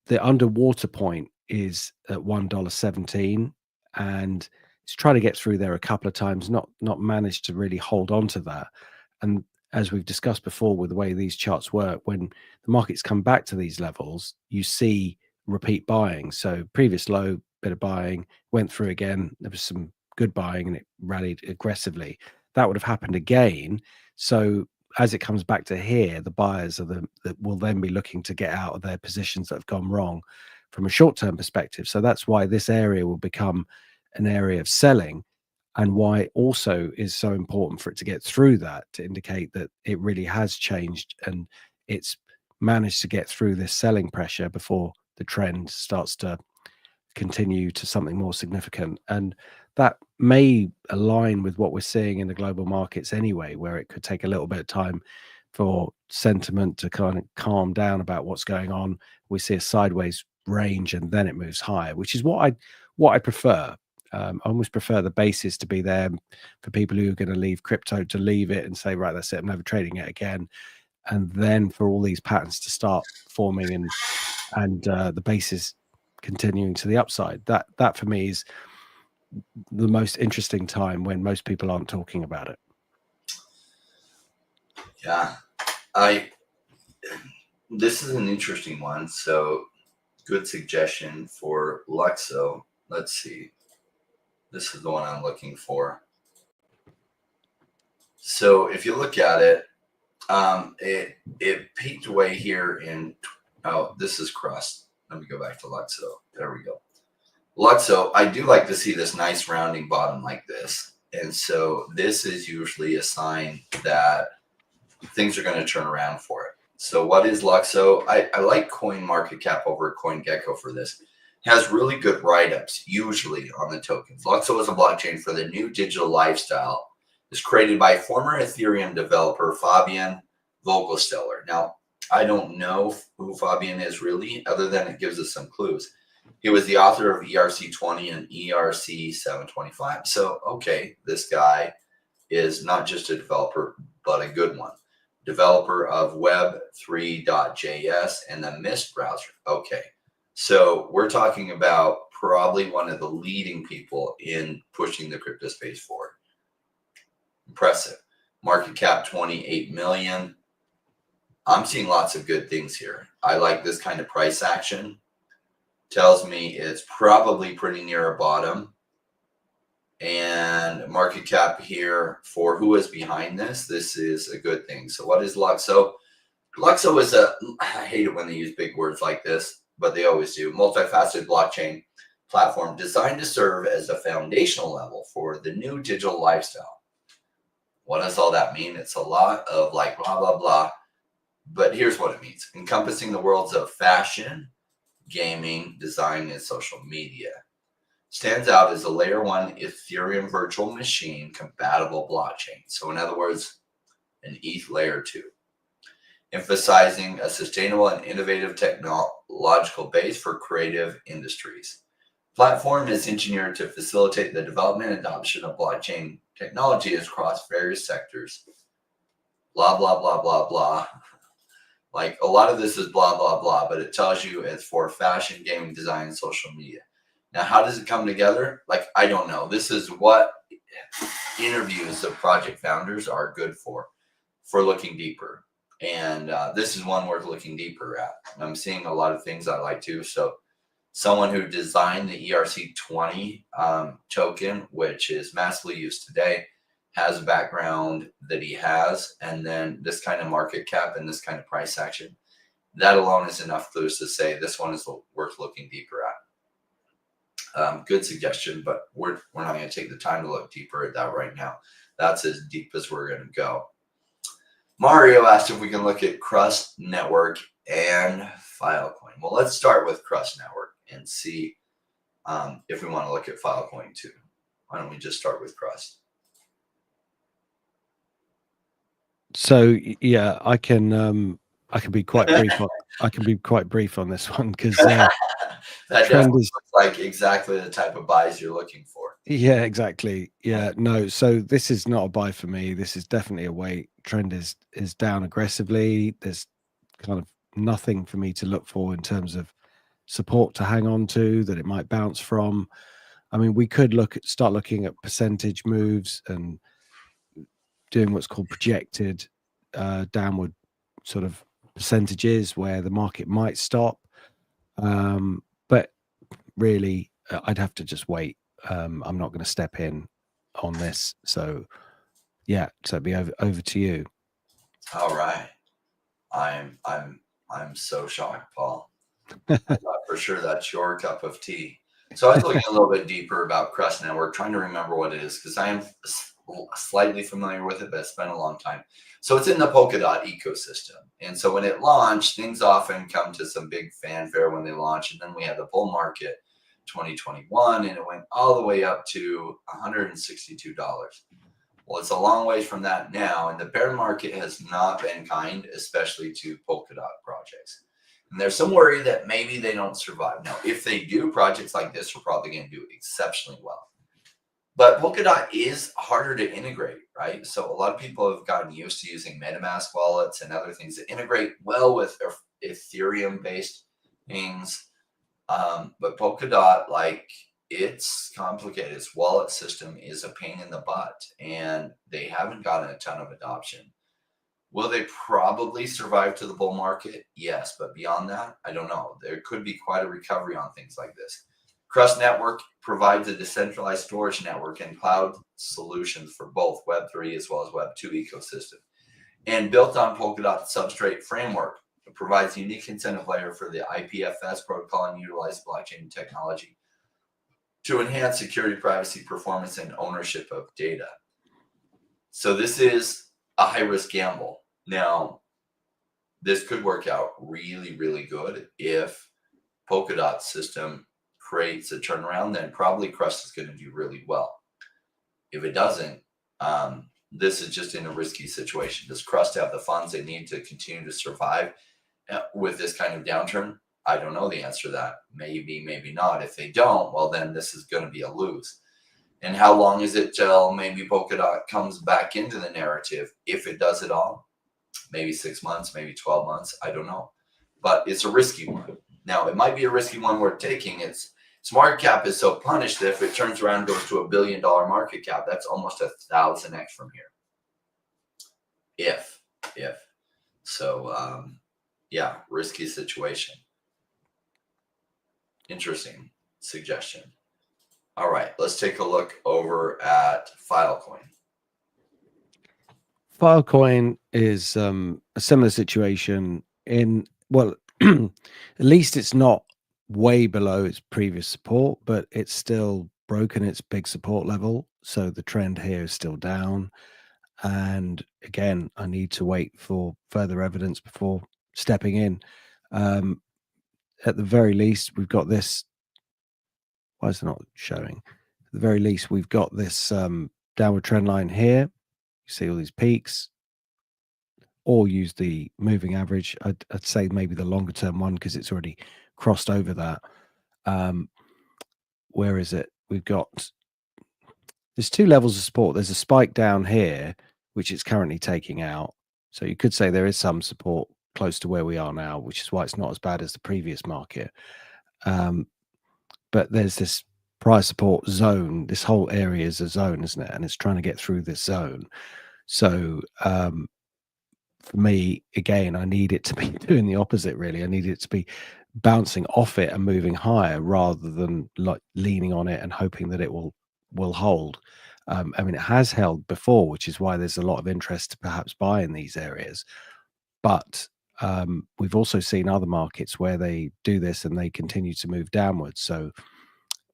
the underwater point is at $1.17, and it's trying to get through there a couple of times, not managed to really hold on to that. And as we've discussed before, with the way these charts work, when the markets come back to these levels, you see repeat buying. So previous low, bit of buying, went through again, there was some good buying and it rallied aggressively. That would have happened again. So as it comes back to here, the buyers are that will then be looking to get out of their positions that have gone wrong from a short-term perspective. So that's why this area will become an area of selling, and why it also is so important for it to get through that, to indicate that it really has changed and it's managed to get through this selling pressure before the trend starts to continue to something more significant. And that may align with what we're seeing in the global markets anyway, where it could take a little bit of time for sentiment to kind of calm down about what's going on. We see a sideways range and then it moves higher, which is what I prefer. I almost prefer the basis to be there for people who are going to leave crypto, to leave it and say, right, that's it, I'm never trading it again. And then for all these patterns to start forming and the basis continuing to the upside. That for me is the most interesting time, when most people aren't talking about it. Yeah, this is an interesting one. So good suggestion for LUKSO. Let's see. This is the one I'm looking for. So if you look at it, it peaked away here in, oh, this is CRUST. Let me go back to LUKSO. There we go. LUKSO, I do like to see this nice rounding bottom like this. And so this is usually a sign that things are going to turn around for it. So what is LUKSO? I like CoinMarketCap over CoinGecko for this. It has really good write-ups, usually, on the tokens. LUKSO is a blockchain for the new digital lifestyle. It's created by former Ethereum developer Fabian Vogelsteller. Now, I don't know who Fabian is really, other than it gives us some clues. He was the author of ERC20 and ERC725. So, okay, this guy is not just a developer, but a good one. Developer of Web3.js and the Mist browser. Okay, so we're talking about probably one of the leading people in pushing the crypto space forward. Impressive. Market cap 28 million. I'm seeing lots of good things here. I like this kind of price action. Tells me it's probably pretty near a bottom. And market cap here for who is behind this. This is a good thing. So what is LUKSO? LUKSO is I hate it when they use big words like this, but they always do. Multifaceted blockchain platform designed to serve as a foundational level for the new digital lifestyle. What does all that mean? It's a lot of like blah, blah, blah. But here's what it means: encompassing the worlds of fashion, gaming, design, and social media. Stands out as a layer 1 Ethereum virtual machine compatible blockchain. So in other words, an ETH layer 2. Emphasizing a sustainable and innovative technological base for creative industries. Platform is engineered to facilitate the development and adoption of blockchain technology across various sectors. Blah, blah, blah, blah, blah. Like a lot of this is blah, blah, blah, but it tells you it's for fashion, gaming, design, and social media. Now, how does it come together? Like, I don't know. This is what interviews of project founders are good for looking deeper. And this is one worth looking deeper at. I'm seeing a lot of things I like too. So someone who designed the ERC20 token, which is massively used today, has a background that he has, and then this kind of market cap and this kind of price action. That alone is enough clues to say this one is worth looking deeper at. Good suggestion, but we're not going to take the time to look deeper at that right now. That's as deep as we're going to go. Mario asked if we can look at CRUST Network and Filecoin. Well, let's start with CRUST Network and see if we want to look at Filecoin too. Why don't we just start with CRUST? So yeah, I can be quite brief. I can be quite brief on this one because that trend looks like exactly the type of buys you're looking for. Yeah, exactly. Yeah, no. So this is not a buy for me. This is definitely a wait. Trend is down aggressively. There's kind of nothing for me to look for in terms of support to hang on to that it might bounce from. I mean, we could start looking at percentage moves and doing what's called projected downward sort of percentages where the market might stop. But really, I'd have to just wait. I'm not going to step in on this. So yeah, so it'd be over to you. All right. I'm so shocked, Paul. I thought for sure that's your cup of tea. So I was looking a little bit deeper about CRUST Network, trying to remember what it is, because I am slightly familiar with it, but it's been a long time. So it's in the Polkadot ecosystem. And so when it launched, things often come to some big fanfare when they launch. And then we had the bull market 2021, and it went all the way up to $162. Well, it's a long ways from that now. And the bear market has not been kind, especially to Polkadot projects. And there's some worry that maybe they don't survive. Now, if they do, projects like this are probably going to do exceptionally well. But Polkadot is harder to integrate, right? So a lot of people have gotten used to using MetaMask wallets and other things that integrate well with Ethereum-based things. But Polkadot, like, it's complicated. Its wallet system is a pain in the butt, and they haven't gotten a ton of adoption. Will they probably survive to the bull market? Yes, but beyond that, I don't know. There could be quite a recovery on things like this. CRUST Network provides a decentralized storage network and cloud solutions for both Web3 as well as Web2 ecosystem. And built on Polkadot substrate framework, it provides a unique incentive layer for the IPFS protocol and utilizes blockchain technology to enhance security, privacy, performance, and ownership of data. So this is a high-risk gamble. Now, this could work out really, really good if Polkadot's system creates a turnaround, then probably CRUST is going to do really well. If it doesn't, this is just in a risky situation. Does CRUST have the funds they need to continue to survive with this kind of downturn? I don't know the answer to that. Maybe, maybe not. If they don't, well, then this is going to be a lose. And how long is it till maybe Polkadot comes back into the narrative? If it does it all, maybe 6 months, maybe 12 months. I don't know. But it's a risky one. Now, it might be a risky one worth taking. Its market cap is so punished that if it turns around and goes to $1 billion market cap, that's almost 1,000x from here. If. So, yeah, risky situation. Interesting suggestion. All right, let's take a look over at Filecoin. Filecoin is a similar situation in, well, at least it's not way below its previous support, but it's still broken its big support level. So the trend here is still down. And again, I need to wait for further evidence before stepping in. At the very least, we've got this. Why is it not showing? At the very least, we've got this downward trend line here. You see all these peaks, or use the moving average. I'd say maybe the longer term one because it's already crossed over that. Where is it? We've got, there's two levels of support. There's a spike down here, which it's currently taking out. So you could say there is some support close to where we are now, which is why it's not as bad as the previous market. But there's this price support zone. This whole area is a zone, isn't it? And it's trying to get through this zone. So for me, again, I need it to be doing the opposite, really. I need it to be bouncing off it and moving higher rather than like leaning on it and hoping that it will hold. I mean, it has held before, which is why there's a lot of interest to perhaps buy in these areas. But we've also seen other markets where they do this and they continue to move downwards. So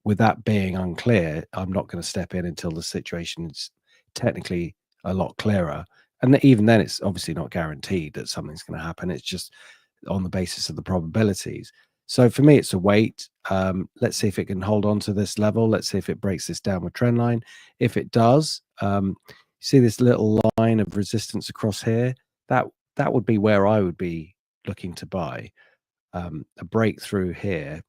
with that being unclear, I'm not going to step in until the situation is technically a lot clearer. And even then, it's obviously not guaranteed that something's going to happen. It's just on the basis of the probabilities. So for me, it's a wait. Let's see if it can hold on to this level. Let's see if it breaks this downward trend line. If it does, see this little line of resistance across here? That would be where I would be looking to buy. A breakthrough here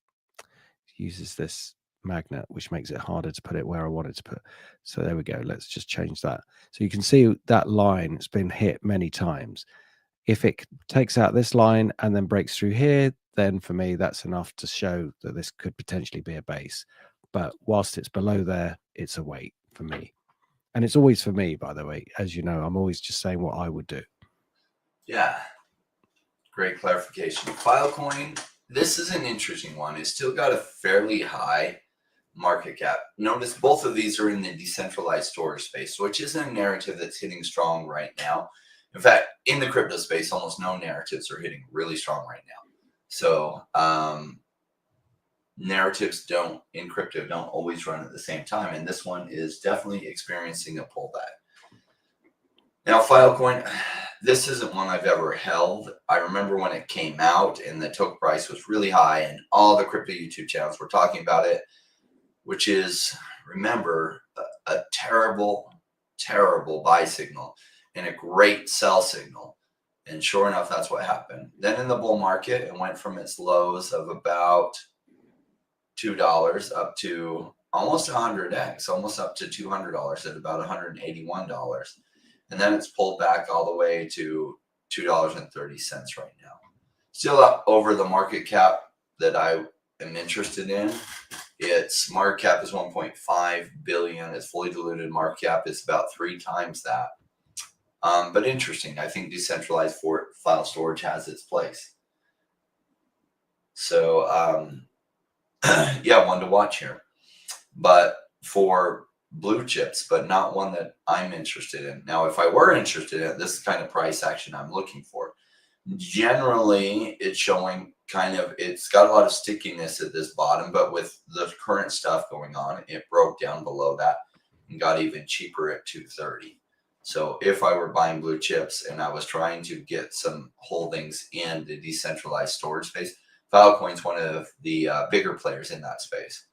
uses this magnet, which makes it harder to put it where I want it to put. So there we go. Let's just change that. So you can see that line, it's been hit many times. If it takes out this line and then breaks through here, then for me, that's enough to show that this could potentially be a base. But whilst it's below there, it's a wait for me. And it's always for me, by the way. As you know, I'm always just saying what I would do. Yeah. Great clarification. Filecoin, this is an interesting one. It's still got a fairly high market cap. Notice both of these are in the decentralized storage space, which isn't a narrative that's hitting strong right now. In fact, in the crypto space, almost no narratives are hitting really strong right now. So narratives in crypto don't always run at the same time. And this one is definitely experiencing a pullback. Now, Filecoin, this isn't one I've ever held. I remember when it came out and the token price was really high and all the crypto YouTube channels were talking about it, which is, remember, a terrible, terrible buy signal and a great sell signal. And sure enough, that's what happened. Then in the bull market, it went from its lows of about $2 up to almost 100x, almost up to $200 at about $181. And then it's pulled back all the way to $2.30 right now. Still up over the market cap that I am interested in. Its market cap is 1.5 billion. Its fully diluted market cap is about 3 times that. But interesting. I think decentralized file storage has its place. So yeah, one to watch here. But for blue chips, but not one that I'm interested in. Now, if I were interested in it, this is the kind of price action I'm looking for. Generally, it's showing it's got a lot of stickiness at this bottom, but with the current stuff going on, it broke down below that and got even cheaper at 230. So if I were buying blue chips and I was trying to get some holdings in the decentralized storage space, Filecoin's one of the bigger players in that space.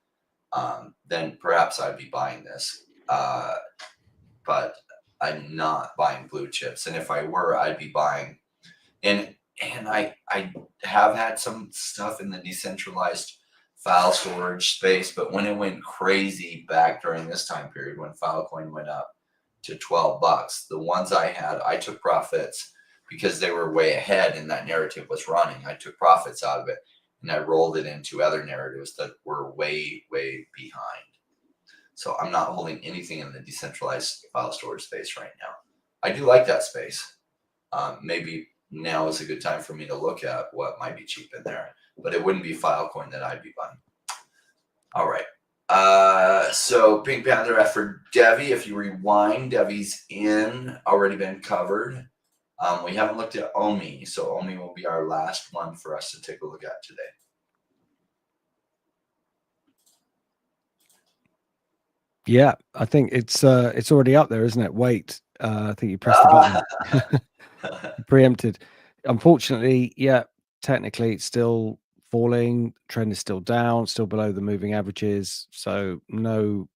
Then perhaps I'd be buying this. But I'm not buying blue chips. And if I were, I'd be buying. And I have had some stuff in the decentralized file storage space, but when it went crazy back during this time period, when Filecoin went up to $12, the ones I had, I took profits because they were way ahead and that narrative was running. I took profits out of it and I rolled it into other narratives that were way, way behind. So I'm not holding anything in the decentralized file storage space right now. I do like that space. Maybe now is a good time for me to look at what might be cheap in there, but it wouldn't be Filecoin that I'd be buying. All right. So Pink Panther F for DEVVE. If you rewind, DEVVE's already been covered. We haven't looked at OMI, so OMI will be our last one for us to take a look at today. Yeah, I think it's already up there, isn't it? Wait, I think you pressed the button. Preempted. Unfortunately, yeah, technically it's still falling. Trend is still down, still below the moving averages. So no,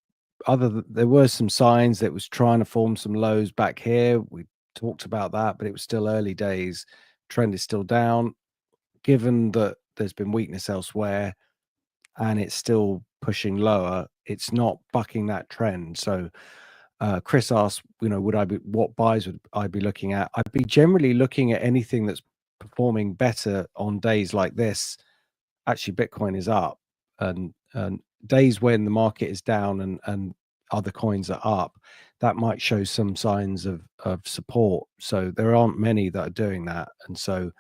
there were some signs that it was trying to form some lows back here. We talked about that, but it was still early days. Trend is still down. Given that there's been weakness elsewhere and it's still pushing lower, it's not bucking that trend. So Chris asked, what buys would I be looking at? I'd be generally looking at anything that's performing better on days like this. Actually, Bitcoin is up, and days when the market is down and other coins are up, that might show some signs of support. So there aren't many that are doing that, and so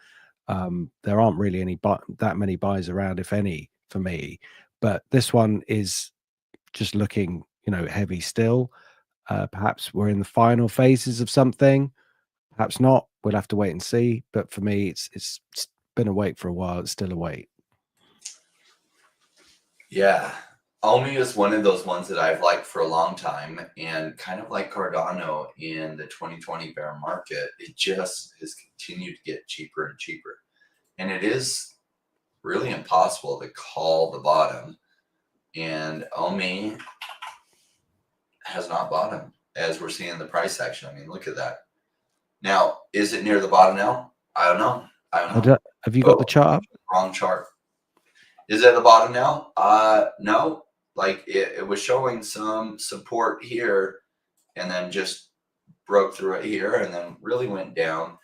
there aren't really that many buys around, if any, for me. But this one is just looking, heavy still. Perhaps we're in the final phases of something. Perhaps not. We'll have to wait and see. But for me, it's been a wait for a while. It's still a wait. Yeah. Omi is one of those ones that I've liked for a long time, and kind of like Cardano in the 2020 bear market, it just has continued to get cheaper and cheaper. And it is really impossible to call the bottom. And Omi has not bottomed, as we're seeing the price action. I mean, look at that. Now, is it near the bottom now? I don't know. Have you got the chart up? Wrong chart. Is it at the bottom now? No. Like it was showing some support here and then just broke through it here and then really went down.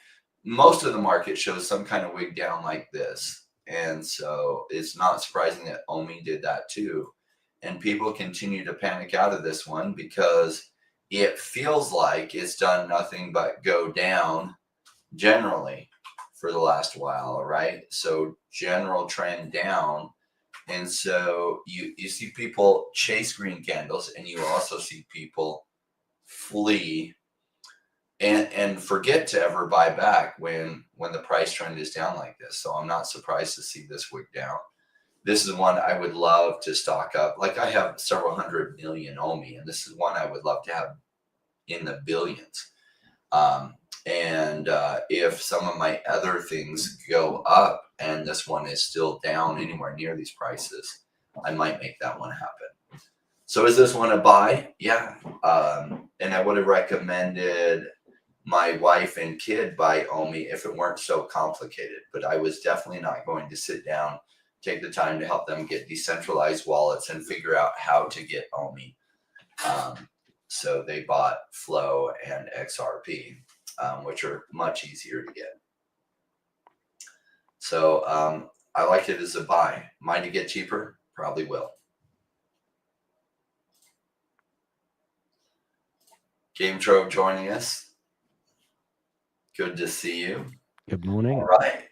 Most of the market shows some kind of wig down like this. And so it's not surprising that Omi did that too. And people continue to panic out of this one because it feels like it's done nothing but go down generally for the last while, right? So general trend down. And so you see people chase green candles, and you also see people flee and forget to ever buy back when the price trend is down like this. So I'm not surprised to see this wick down. This is one I would love to stock up. Like I have several hundred million Omi, and this is one I would love to have in the billions. And if some of my other things go up and this one is still down anywhere near these prices, I might make that one happen. So is this one a buy? Yeah. And I would have recommended my wife and kid buy Omi if it weren't so complicated. But I was definitely not going to sit down, take the time to help them get decentralized wallets and figure out how to get Omi. So they bought Flow and XRP, which are much easier to get. So I like it as a buy. Might it get cheaper? Probably will. Game Trove joining us. Good to see you. Good morning. All right.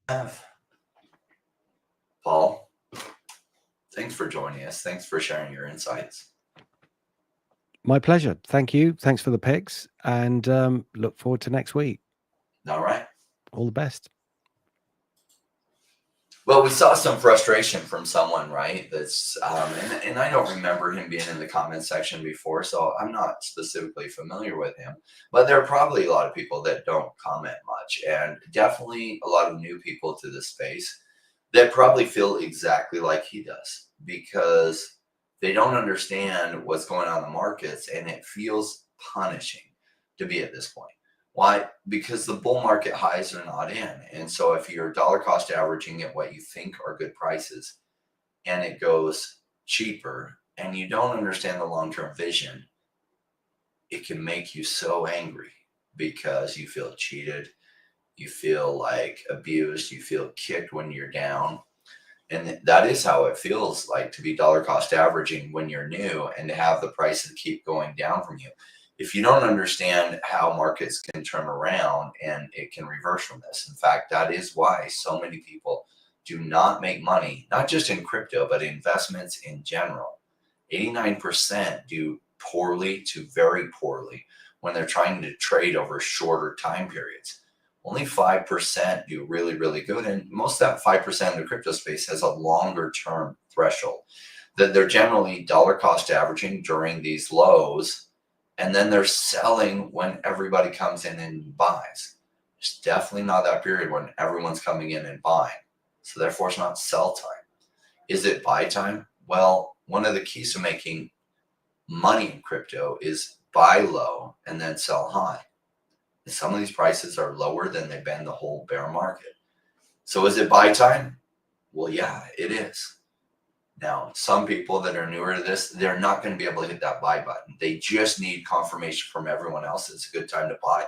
That's Paul. Thanks for joining us. Thanks for sharing your insights. My pleasure. Thank you. Thanks for the picks, and look forward to next week. All right. All the best. Well, we saw some frustration from someone, right? That's and I don't remember him being in the comment section before, so I'm not specifically familiar with him. But there are probably a lot of people that don't comment much, and definitely a lot of new people to this space that probably feel exactly like he does because they don't understand what's going on in the markets, and it feels punishing to be at this point. Why? Because the bull market highs are not in. And so if you're dollar cost averaging at what you think are good prices and it goes cheaper and you don't understand the long-term vision, it can make you so angry because you feel cheated, you feel like abused, you feel kicked when you're down. And that is how it feels like to be dollar cost averaging when you're new and to have the prices keep going down from you. If you don't understand how markets can turn around and it can reverse from this. In fact, that is why so many people do not make money, not just in crypto, but investments in general. 89% do poorly to very poorly when they're trying to trade over shorter time periods. Only 5% do really, really good. And most of that 5% in the crypto space has a longer term threshold. That they're generally dollar cost averaging during these lows and then they're selling when everybody comes in and buys. It's definitely not that period when everyone's coming in and buying. So therefore, it's not sell time. Is it buy time? Well, one of the keys to making money in crypto is buy low and then sell high. And some of these prices are lower than they've been the whole bear market. So is it buy time? Well, yeah, it is. Now, some people that are newer to this, they're not going to be able to hit that buy button. They just need confirmation from everyone else it's a good time to buy.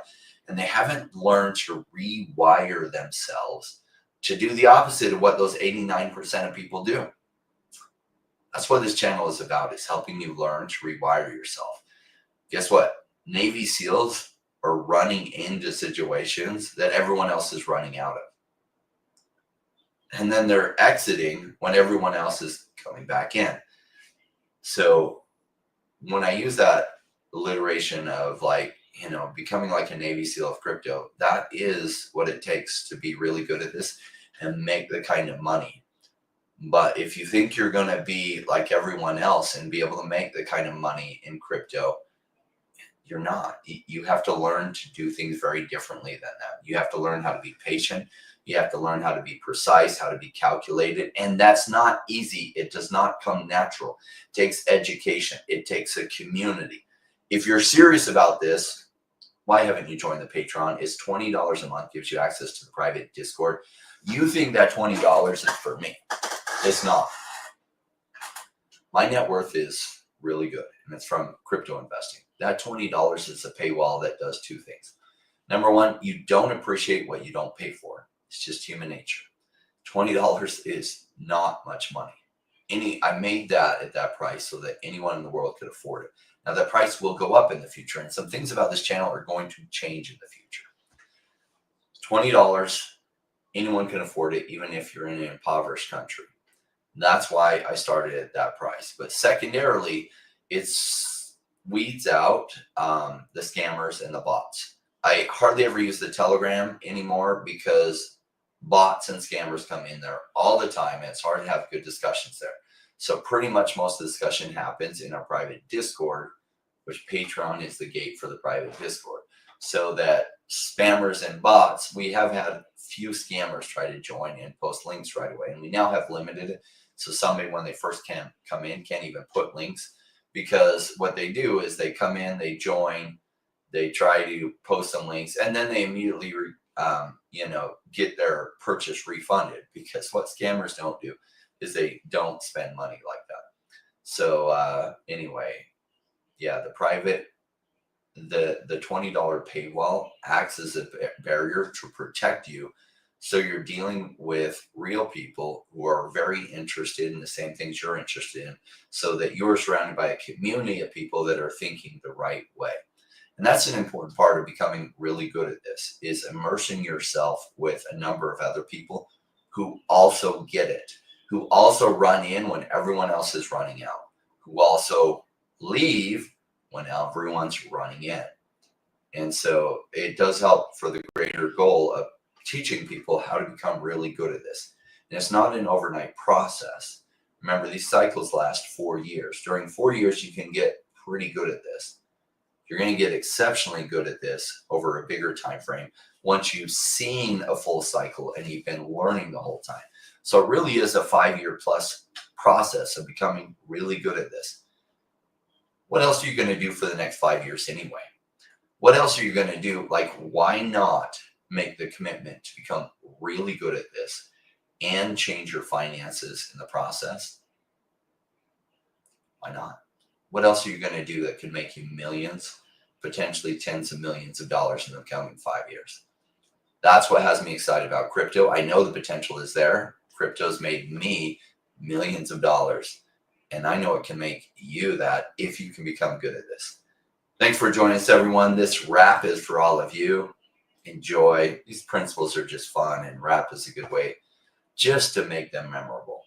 And they haven't learned to rewire themselves to do the opposite of what those 89% of people do. That's what this channel is about, is helping you learn to rewire yourself. Guess what? Navy SEALs are running into situations that everyone else is running out of. And then they're exiting when everyone else is coming back in. So when I use that alliteration of like, you know, becoming like a Navy SEAL of crypto, that is what it takes to be really good at this and make the kind of money. But if you think you're going to be like everyone else and be able to make the kind of money in crypto, you're not. You have to learn to do things very differently than that. You have to learn how to be patient. You have to learn how to be precise, how to be calculated. And that's not easy. It does not come natural. It takes education. It takes a community. If you're serious about this, why haven't you joined the Patreon? It's $20 a month, gives you access to the private Discord. You think that $20 is for me. It's not. My net worth is really good, and it's from crypto investing. That $20 is a paywall that does two things. Number one, you don't appreciate what you don't pay for. It's just human nature. $20 is not much money. I made that at that price so that anyone in the world could afford it. Now that price will go up in the future, and some things about this channel are going to change in the future. $20, anyone can afford it, even if you're in an impoverished country. That's why I started at that price. But secondarily, it's weeds out the scammers and the bots. I hardly ever use the Telegram anymore because bots and scammers come in there all the time, and it's hard to have good discussions there. So pretty much most of the discussion happens in our private Discord, which Patreon is the gate for the private Discord. So that spammers and bots, we have had few scammers try to join and post links right away. And we now have limited it. So somebody, when they first come in, can't even put links, because what they do is they come in, they join, they try to post some links, and then they immediately get their purchase refunded, because what scammers don't do is they don't spend money like that. So anyway, yeah, the private, the $20 paywall acts as a barrier to protect you. So you're dealing with real people who are very interested in the same things you're interested in, so that you're surrounded by a community of people that are thinking the right way. And that's an important part of becoming really good at this, is immersing yourself with a number of other people who also get it, who also run in when everyone else is running out, who also leave when everyone's running in. And so it does help for the greater goal of teaching people how to become really good at this. And it's not an overnight process. Remember, these cycles last 4 years. During 4 years, you can get pretty good at this. You're going to get exceptionally good at this over a bigger time frame once you've seen a full cycle and you've been learning the whole time. So it really is a 5-year plus process of becoming really good at this. What else are you going to do for the next 5 years anyway? What else are you going to do? Like, why not make the commitment to become really good at this and change your finances in the process? Why not? What else are you going to do that could make you millions, potentially tens of millions of dollars in the coming 5 years? That's what has me excited about crypto. I know the potential is there. Crypto's made me millions of dollars, and I know it can make you that if you can become good at this. Thanks for joining us, everyone. This wrap is for all of you. Enjoy. These principles are just fun, and rap is a good way just to make them memorable.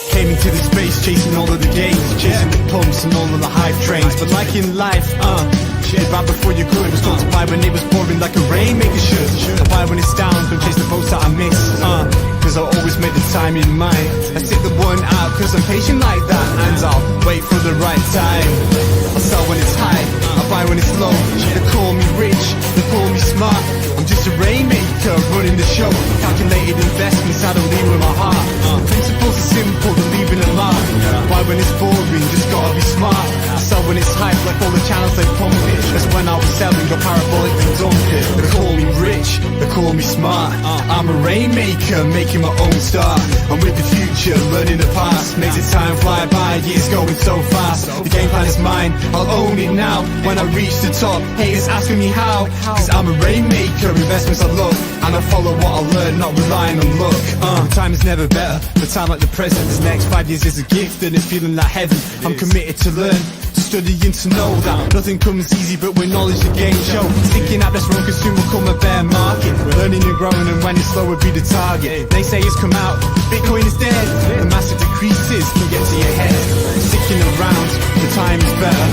Came into the space, chasing all of the gains, chasing the pumps and all of the hype trains. But like in life, shit, right before you could, was told to buy when it was pouring like a rain, make it should. And why when it's down, don't chase the boats that I miss. time in mind. I stick the one out cause I'm patient like that, and I'll wait for the right time. I sell when it's high, I buy when it's low. They call me rich, they call me smart. I'm just a rainmaker running the show. Calculated investments, I don't lead with my heart. Principles are simple, they're leaving a mark. Buy when it's boring, just gotta be smart. I sell when it's hype, like all the channels they pump it. That's when I was selling, got parabolic, they dump it. They call me rich, they call me smart. I'm a rainmaker, making my own start. I'm with the future, learning the past. Makes it time fly by, years going so fast. The game plan is mine, I'll own it now. When I reach the top, haters asking me how. Cause I'm a rainmaker, investments I love. And I follow what I learn, not relying on luck. The time is never better, the time like the present. This next 5 years is a gift and it's feeling like heaven. I'm committed to learn, studying to know that nothing comes easy, but with knowledge the game show. Sticking out this road, cause soon will come a bear market. Learning and growing, and when it's slow will be the target. Naysayers come out, Bitcoin is dead. The massive decreases can get to your head. Sticking around, the time is better.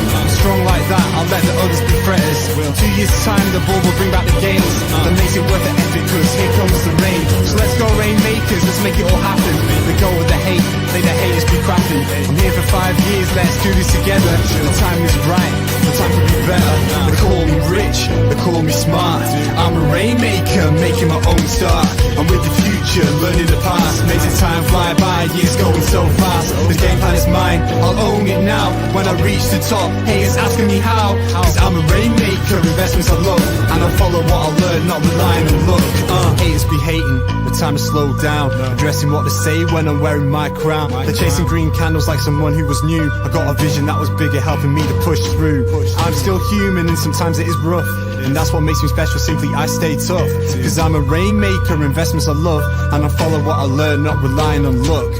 Strong like that, I'll let the others be fretters. 2 years time, the ball will bring back the gains. That makes it worth the effort, cause here comes the rain. So let's go rainmakers, let's make it all happen. Let go of the hate, let the haters be crapping. I'm here for 5 years, let's do this together. The time is right, the time could be better. They call me rich, they call me smart. I'm a rainmaker, making my own start. I'm with the future, learning the past. Makes it time fly by, years going so fast. The game plan is mine, I'll own it now. When I reach the top, haters asking me how. Cause I'm a rainmaker, investments I love. And I follow what I learn, not relying on luck. Haters be hating, the time to slow down. Addressing what they say when I'm wearing my crown. They're chasing green candles like someone who was new. I got a vision that was bigger, helping me to push through. I'm still human and sometimes it is rough, and that's what makes me special, simply I stay tough. Cause I'm a rainmaker, investments I love. And I follow what I learn, not relying on luck.